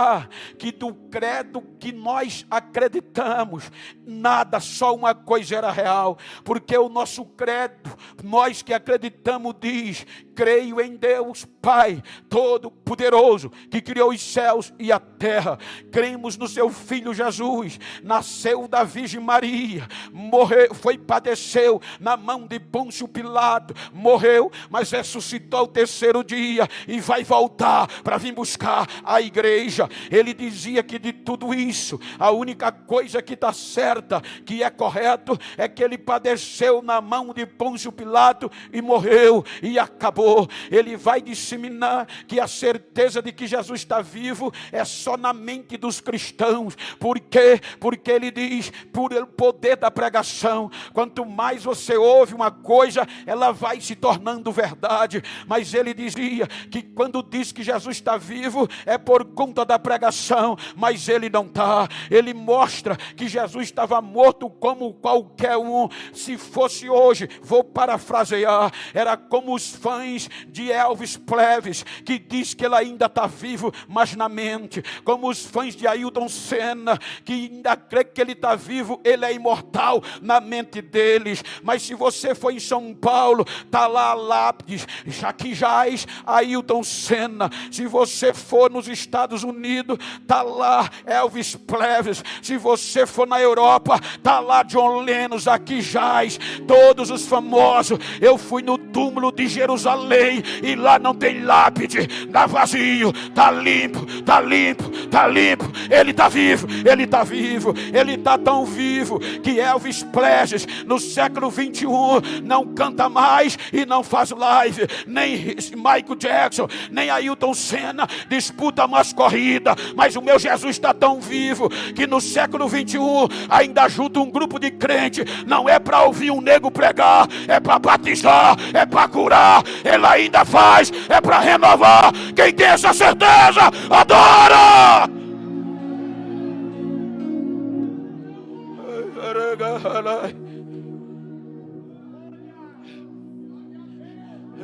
J: que do credo que nós acreditamos, nada, só uma coisa era real, porque o nosso credo, nós que acreditamos, diz: creio em Deus Pai Todo-Poderoso, que criou os céus e a terra. Cremos no seu Filho Jesus, nasceu da Virgem Maria, morreu, padeceu na mão de Pôncio Pilato, morreu, mas ressuscitou ao terceiro dia e vai voltar para vir buscar a igreja. Ele dizia que de tudo isso, a única coisa que está certa, que é correto, é que ele padeceu na mão de Pôncio Pilato e morreu e acabou. Ele vai disseminar que a certeza de que Jesus está vivo é só na mente dos cristãos. Por quê? Porque ele diz, por o poder da pregação, quanto mais você ouve uma coisa, ela vai se tornando verdade. Mas ele dizia que quando diz que Jesus está vivo, é por conta da pregação, mas ele não está. Ele mostra que Jesus estava morto como qualquer um. Se fosse hoje, vou parafrasear, era como os fãs fãs de Elvis Presley, que diz que ele ainda está vivo, mas na mente. Como os fãs de Ayrton Senna, que ainda crê que ele está vivo, ele é imortal na mente deles. Mas se você for em São Paulo, está lá a lápide, aqui jaz Ayrton Senna. Se você for nos Estados Unidos, está lá Elvis Presley. Se você for na Europa, está lá John Lennon. Aqui jaz todos os famosos. Eu fui no túmulo de Jerusalém e lá não tem lápide, está vazio, está limpo, está limpo, está limpo. Ele está vivo, ele está vivo, ele está tão vivo que Elvis Presley no século 21 não canta mais e não faz live. Nem Michael Jackson, nem Ayrton Senna disputa mais corrida, mas o meu Jesus está tão vivo que no século 21 ainda junta um grupo de crente. Não é para ouvir um nego pregar, é para batizar, é para curar. Ele ainda faz, é para renovar. Quem tem essa certeza, adora!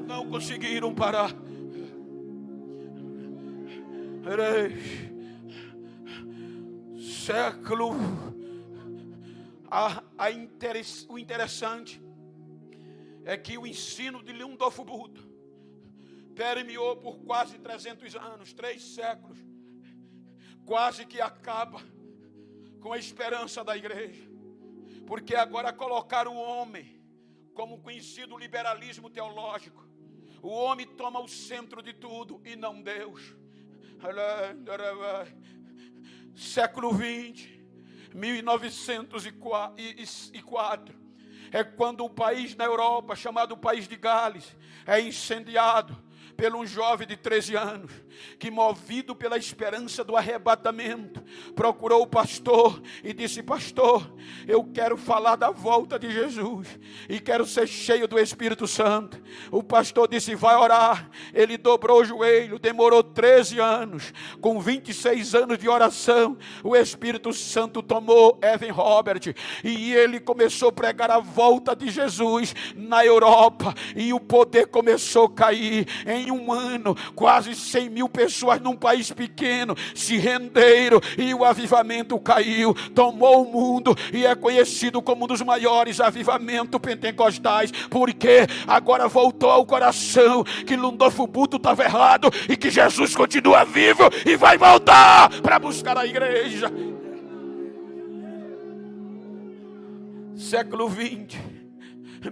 J: Não conseguiram parar. Século. O interessante é que o ensino de Rudolf Bultmann permeou por quase 300 anos, 3 séculos, quase que acaba com a esperança da igreja, porque agora colocaram o homem como conhecido liberalismo teológico. O homem toma o centro de tudo e não Deus. Século 20, 1904, é quando um país na Europa, chamado País de Gales, é incendiado por um jovem de 13 anos, que movido pela esperança do arrebatamento, procurou o pastor e disse: pastor, eu quero falar da volta de Jesus e quero ser cheio do Espírito Santo. O pastor disse: vai orar. Ele dobrou o joelho, demorou 13 anos, com 26 anos de oração, o Espírito Santo tomou Evan Robert e ele começou a pregar a volta de Jesus na Europa, e o poder começou a cair. Em um ano, quase 100 mil pessoas num país pequeno se renderam e o avivamento caiu, tomou o mundo e é conhecido como um dos maiores avivamentos pentecostais, porque agora voltou ao coração que Rudolf Bultmann estava errado e que Jesus continua vivo e vai voltar para buscar a igreja. Século 20,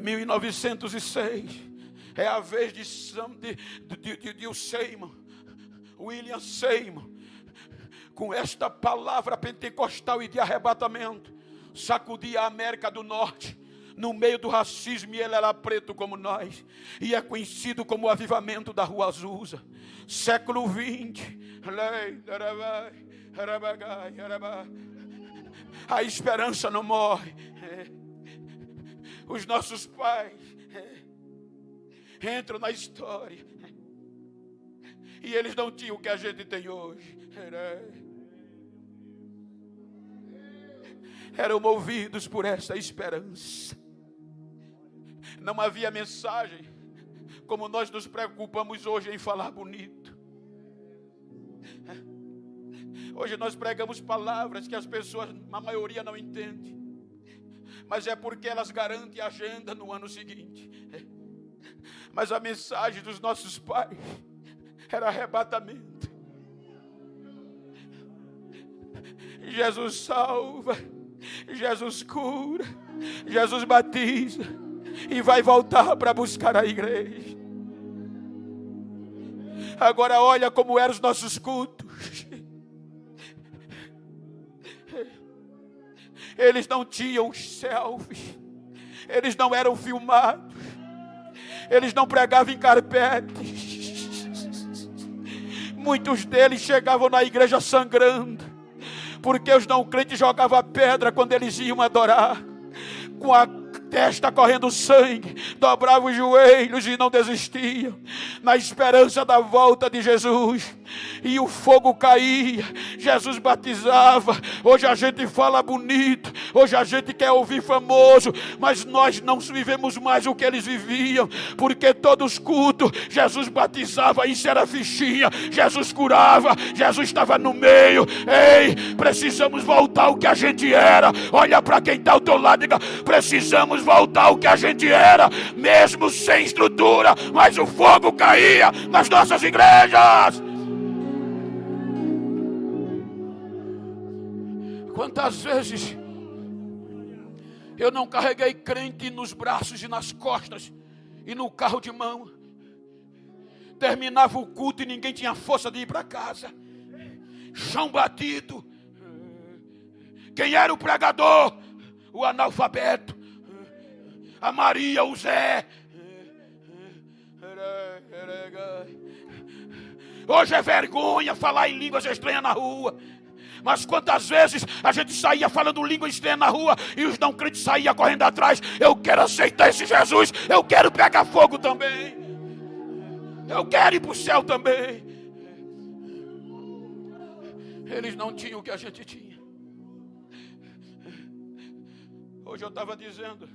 J: 1906, é a vez de William Seymour, com esta palavra pentecostal e de arrebatamento, sacudia a América do Norte. No meio do racismo, ele era preto como nós, e é conhecido como o avivamento da Rua Azusa. Século 20, a esperança não morre. Os nossos pais entram na história e eles não tinham o que a gente tem hoje. Eram movidos por essa esperança. Não havia mensagem como nós nos preocupamos hoje em falar bonito. Hoje nós pregamos palavras que as pessoas, a maioria, não entende, mas é porque elas garantem a agenda no ano seguinte. Mas a mensagem dos nossos pais era arrebatamento. Jesus salva, Jesus cura, Jesus batiza e vai voltar para buscar a igreja. Agora olha como eram os nossos cultos. Eles não tinham selfies, eles não eram filmados, eles não pregavam em carpetes. Muitos deles chegavam na igreja sangrando, porque os não crentes jogavam pedra quando eles iam adorar, com a testa correndo sangue, dobravam os joelhos e não desistiam, na esperança da volta de Jesus. e o fogo caía. Jesus batizava. Hoje a gente fala bonito, hoje a gente quer ouvir famoso, mas nós não vivemos mais o que eles viviam, porque todos os cultos Jesus batizava, isso era fichinha. Jesus curava, Jesus estava no meio. Ei, precisamos voltar ao que a gente era. Olha para quem está ao teu lado e diga: precisamos voltar ao que a gente era, mesmo sem estrutura, mas o fogo caía nas nossas igrejas. Quantas vezes eu não carreguei crente nos braços e nas costas e no carro de mão, terminava o culto e ninguém tinha força de ir para casa, chão batido. Quem era o pregador? O analfabeto, a Maria, o Zé. Hoje é vergonha falar em línguas estranhas na rua. Mas quantas vezes a gente saía falando língua estranha na rua e os não crentes saíam correndo atrás. Eu quero aceitar esse Jesus, eu quero pegar fogo também, eu quero ir para o céu também. Eles não tinham o que a gente tinha. Hoje eu estava dizendo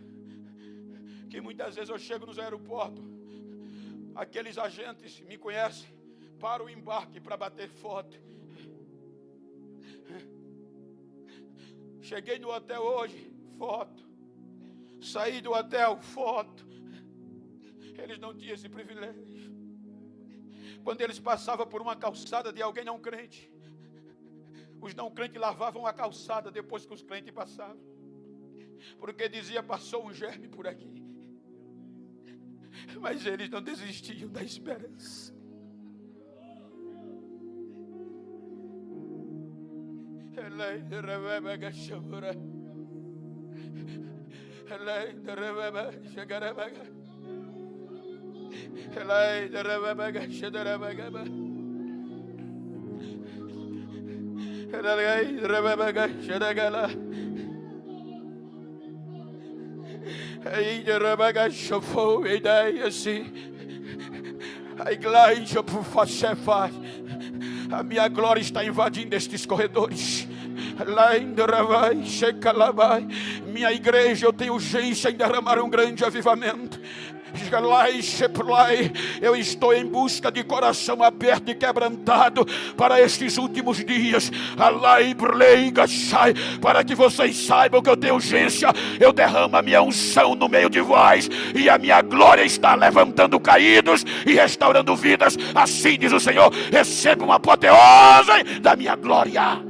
J: que muitas vezes eu chego nos aeroportos, aqueles agentes me conhecem, para o embarque para bater foto. Cheguei no hotel hoje, foto. Saí do hotel, foto. Eles não tinham esse privilégio. Quando eles passavam por uma calçada de alguém não crente, os não crentes lavavam a calçada depois que os crentes passavam, porque dizia: passou um germe por aqui. Mas eles não desistiam da esperança. A minha glória está invadindo estes corredores. Minha igreja, eu tenho urgência em derramar um grande avivamento. Eu estou em busca de coração aberto e quebrantado para estes últimos dias, para que vocês saibam que eu tenho urgência. Eu derramo a minha unção no meio de vós, e a minha glória está levantando caídos e restaurando vidas. Assim diz o Senhor: receba uma apoteose da minha glória.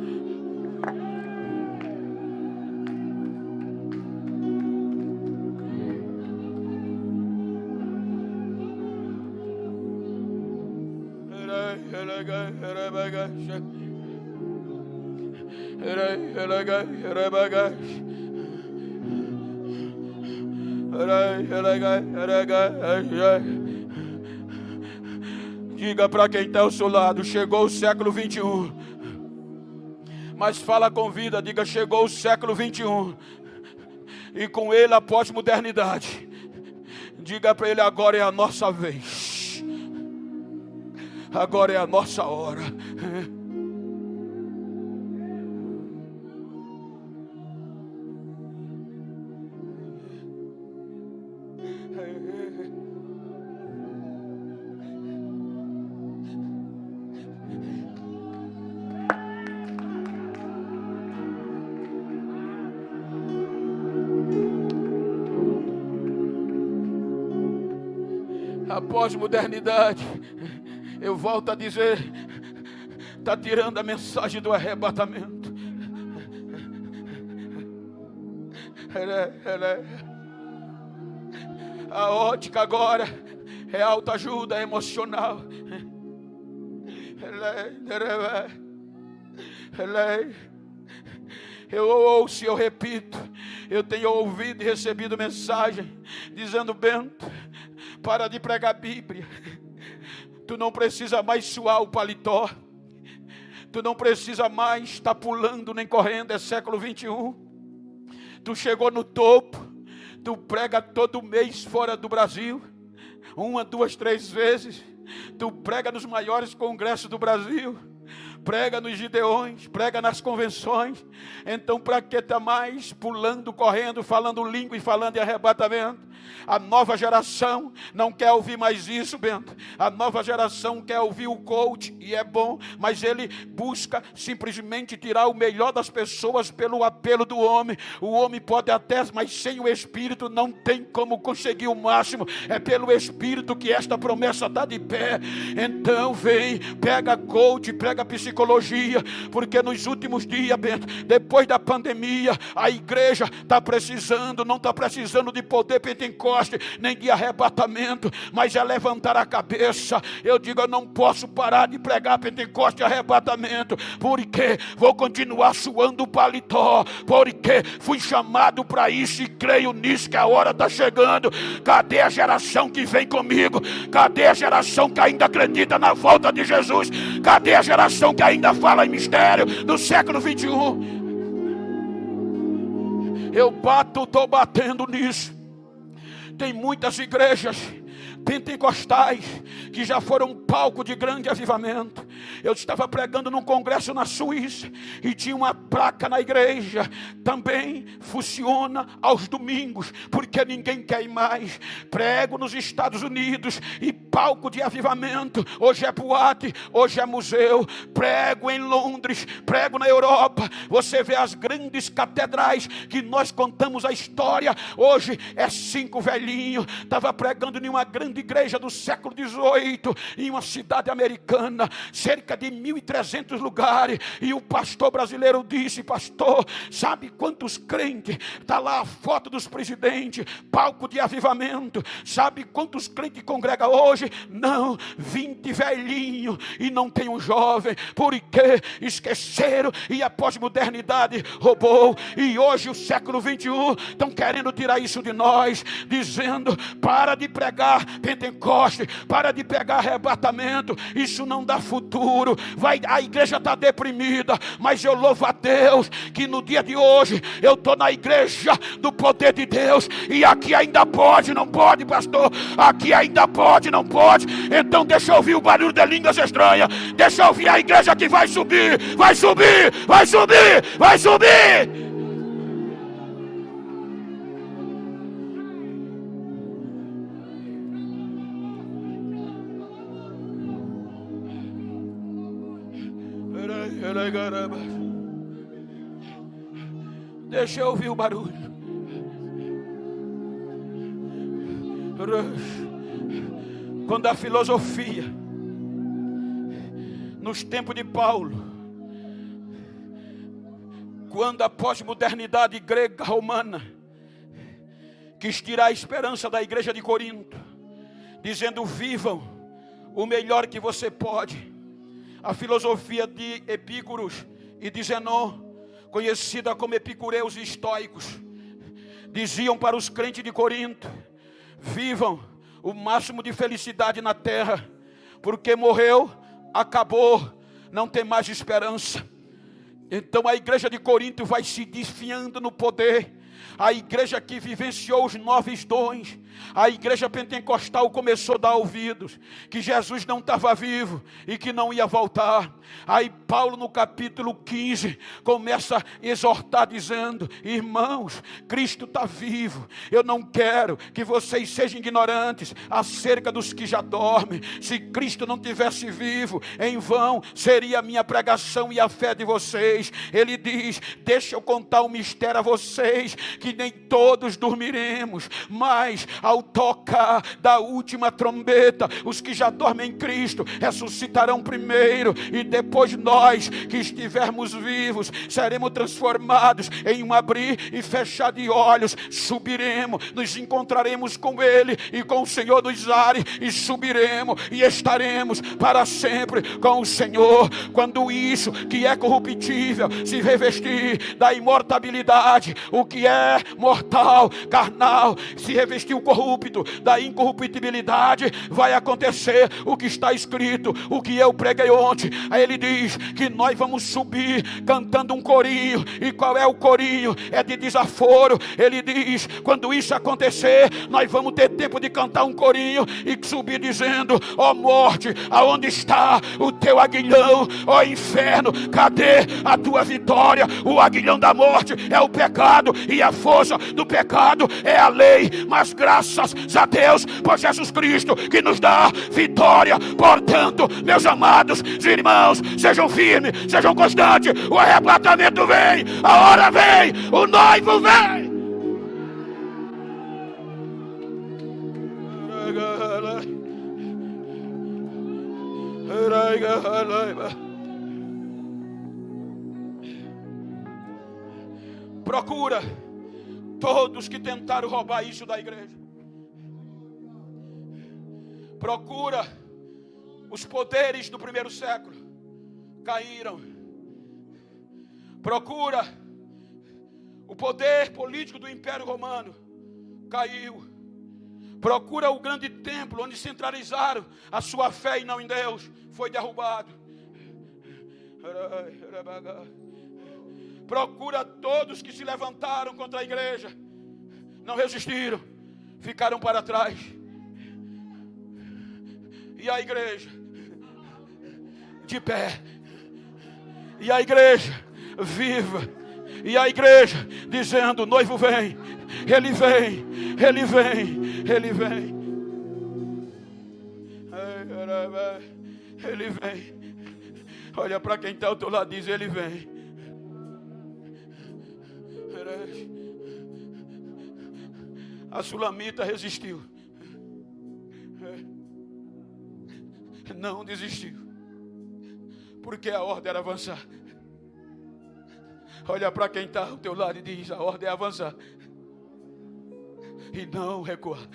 J: Diga para quem está ao seu lado: chegou o século 21. Mas fala com vida, diga: chegou o século 21 e com ele a pós-modernidade. Diga para ele: agora é a nossa vez, agora é a nossa hora. A pós-modernidade, eu volto a dizer, está tirando a mensagem do arrebatamento. A ótica agora é autoajuda emocional. Eu ouço e eu repito, eu tenho ouvido e recebido mensagem dizendo: Bento, para de pregar a Bíblia. Tu não precisa mais suar o paletó. Tu não precisa mais estar pulando nem correndo. É século 21. Tu chegou no topo. Tu prega todo mês fora do Brasil. 1, 2, 3 vezes. Tu prega nos maiores congressos do Brasil, prega nos Gideões, prega nas convenções. Então para que tá mais pulando, correndo, falando língua e falando em arrebatamento? A nova geração não quer ouvir mais isso, Bento. A nova geração quer ouvir o coach, e é bom, mas ele busca simplesmente tirar o melhor das pessoas pelo apelo do homem. O homem pode até, mas sem o Espírito não tem como conseguir o máximo. É pelo Espírito que esta promessa está de pé. Então vem, pega coach, pega psicologia, porque nos últimos dias, Bento, depois da pandemia, a igreja está precisando, não está precisando de poder Pentecoste, nem de arrebatamento, mas é levantar a cabeça. Eu digo, eu não posso parar de pregar Pentecoste e arrebatamento, porque vou continuar suando o paletó, porque fui chamado para isso e creio nisso, que a hora está chegando. Cadê a geração que vem comigo? Cadê a geração que ainda acredita na volta de Jesus? Cadê a geração que ainda fala em mistério do século 21? Eu estou batendo nisso. Tem muitas igrejas pentecostais que já foram palco de grande avivamento. Eu estava pregando num congresso na Suíça e tinha uma placa na igreja: também funciona aos domingos, porque ninguém quer ir mais. Prego nos Estados Unidos e palco de avivamento. Hoje é boate, hoje é museu. Prego em Londres, prego na Europa. Você vê as grandes catedrais que nós contamos a história. Hoje é 5 velhinhos. Estava pregando em uma grande igreja do século XVIII, em uma cidade americana, cerca de 1.300 lugares, e o pastor brasileiro disse: pastor, sabe quantos crentes? Está lá a foto dos presidentes, palco de avivamento. Sabe quantos crentes congrega hoje? Não, 20 velhinhos, e não tem um jovem, porque esqueceram e a pós-modernidade roubou, e hoje o século 21 estão querendo tirar isso de nós, dizendo: para de pregar Pentecoste, para de pegar arrebatamento, isso não dá futuro. A igreja está deprimida, mas eu louvo a Deus que no dia de hoje eu estou na igreja do poder de Deus, e aqui ainda pode. Não pode, pastor? Aqui ainda pode, não pode? Então deixa eu ouvir o barulho de línguas estranhas, deixa eu ouvir a igreja que vai subir, vai subir, vai subir, vai subir. Deixa eu ouvir o barulho. Quando a filosofia, nos tempos de Paulo, quando a pós-modernidade grega romana quis tirar a esperança da igreja de Corinto, dizendo: vivam o melhor que você pode. A filosofia de Epícuros e de Zenón, conhecida como epicureus e estoicos, diziam para os crentes de Corinto: vivam o máximo de felicidade na terra, porque morreu, acabou, não tem mais esperança. Então a igreja de Corinto vai se desfiando no poder. A igreja que vivenciou os 9 dons, a igreja pentecostal começou a dar ouvidos que Jesus não estava vivo e que não ia voltar. Aí Paulo, no capítulo 15, começa a exortar dizendo: irmãos, Cristo está vivo. Eu não quero que vocês sejam ignorantes acerca dos que já dormem. Se Cristo não tivesse vivo, em vão seria a minha pregação e a fé de vocês. Ele diz: deixa eu contar um mistério a vocês, que nem todos dormiremos, mas ao tocar da última trombeta, os que já dormem em Cristo ressuscitarão primeiro, e depois nós que estivermos vivos seremos transformados em um abrir e fechar de olhos. Subiremos, nos encontraremos com Ele e com o Senhor dos ares, e subiremos e estaremos para sempre com o Senhor. Quando isso que é corruptível se revestir da imortabilidade, o que é é mortal, carnal, se revestiu corrupto da incorruptibilidade, vai acontecer o que está escrito, o que eu preguei ontem. Aí ele diz que nós vamos subir cantando um corinho. E qual é o corinho? É de desaforo. Ele diz, quando isso acontecer, nós vamos ter tempo de cantar um corinho e subir dizendo: ó morte, aonde está o teu aguilhão? Ó inferno, cadê a tua vitória? O aguilhão da morte é o pecado, e a força do pecado é a lei, mas graças a Deus por Jesus Cristo que nos dá vitória. Portanto, meus amados irmãos, sejam firmes, sejam constantes. O arrebatamento vem, a hora vem, o noivo vem. Procura todos que tentaram roubar isso da igreja. Procura os poderes do primeiro século, caíram. Procura o poder político do Império Romano, caiu. Procura o grande templo onde centralizaram a sua fé e não em Deus, foi derrubado. Procura todos que se levantaram contra a igreja, não resistiram, ficaram para trás. E a igreja de pé, e a igreja viva, e a igreja dizendo: o noivo vem, ele vem, ele vem, ele vem, ele vem. Olha para quem está ao teu lado, diz: ele vem. A Sulamita resistiu, não desistiu, porque a ordem era avançar. Olha para quem está ao teu lado e diz: a ordem é avançar e não recuar.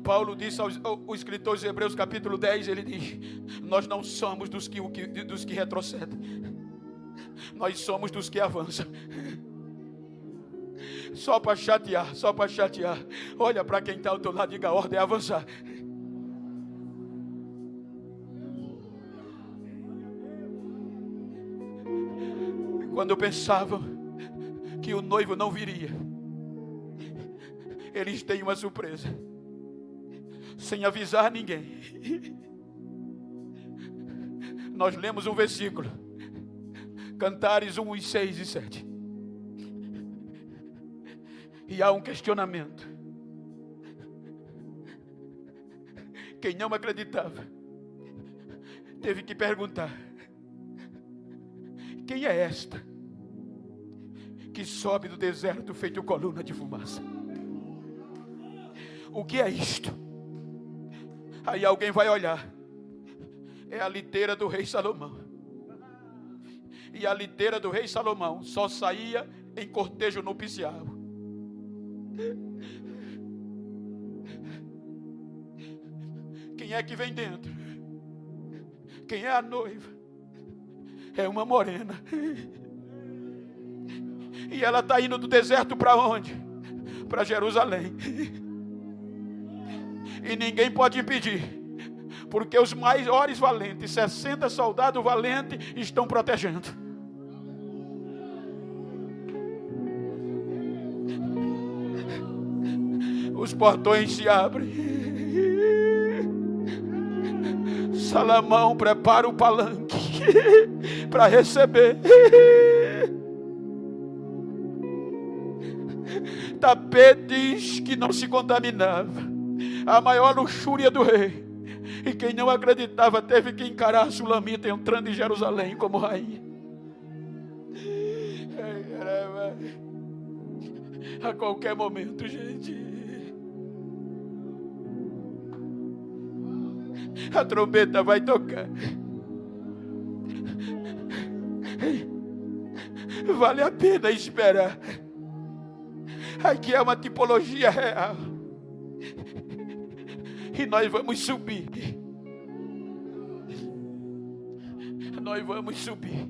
J: Paulo disse ao escritor de Hebreus capítulo 10, ele diz: nós não somos dos que retrocedem, nós somos dos que avançam. Só para chatear, só para chatear. Olha para quem está ao teu lado e diga: a ordem é avançar. Quando pensavam que o noivo não viria, eles têm uma surpresa, sem avisar ninguém. Nós lemos um versículo, Cantares 1, 6 e 7. E há um questionamento. Quem não acreditava teve que perguntar: quem é esta que sobe do deserto feito coluna de fumaça? O que é isto? Aí alguém vai olhar. É a liteira do rei Salomão. E a liteira do rei Salomão só saía em cortejo nupcial. Quem é que vem dentro? Quem é a noiva? É uma morena. E ela está indo do deserto para onde? Para Jerusalém. E ninguém pode impedir, porque os maiores valentes, 60 soldados valentes, estão protegendo. Os portões se abrem. Salomão prepara o palanque para receber. Tapetes que não se contaminava, a maior luxúria do rei. E quem não acreditava teve que encarar a Sulamita entrando em Jerusalém como rainha. A qualquer momento, gente, a trombeta vai tocar. Vale a pena esperar. Aqui é uma tipologia real. E nós vamos subir. Nós vamos subir.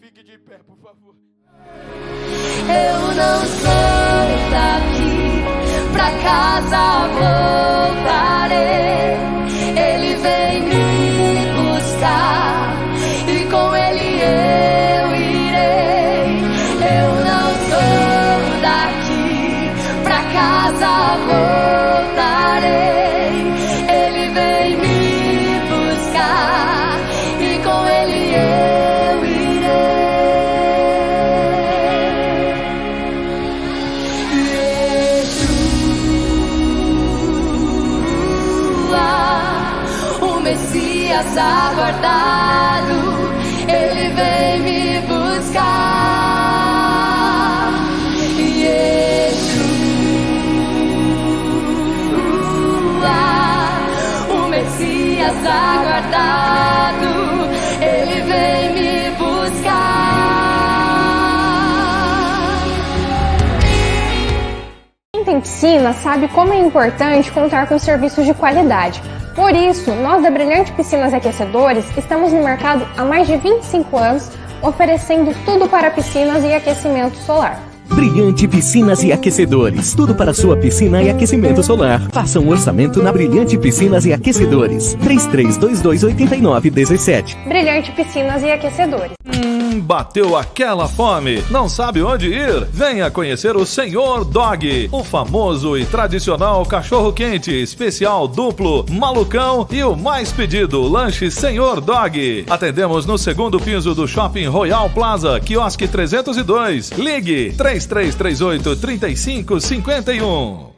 J: Fique de pé, por favor.
H: Eu não sou daqui, pra casa voltarei. Ele vem me buscar e com ele eu irei. Eu não sou daqui, pra casa voltarei. Ele vem me buscar e com ele eu irei. O Messias aguardado, ele vem me buscar. Yeshua, o Messias aguardado, ele vem me buscar.
A: Quem tem piscina sabe como é importante contar com serviços de qualidade. Por isso, nós da Brilhante Piscinas e Aquecedores estamos no mercado há mais de 25 anos, oferecendo tudo para piscinas e aquecimento solar.
B: Brilhante Piscinas e Aquecedores. Tudo para sua piscina e aquecimento solar. Faça um orçamento na Brilhante Piscinas e Aquecedores. 33228917.
A: Brilhante Piscinas e Aquecedores.
C: Bateu aquela fome? Não sabe onde ir? Venha conhecer o Senhor Dog, o famoso e tradicional cachorro-quente, especial duplo, malucão e o mais pedido, lanche Senhor Dog. Atendemos no segundo piso do Shopping Royal Plaza, quiosque 302. Ligue 3338-3551.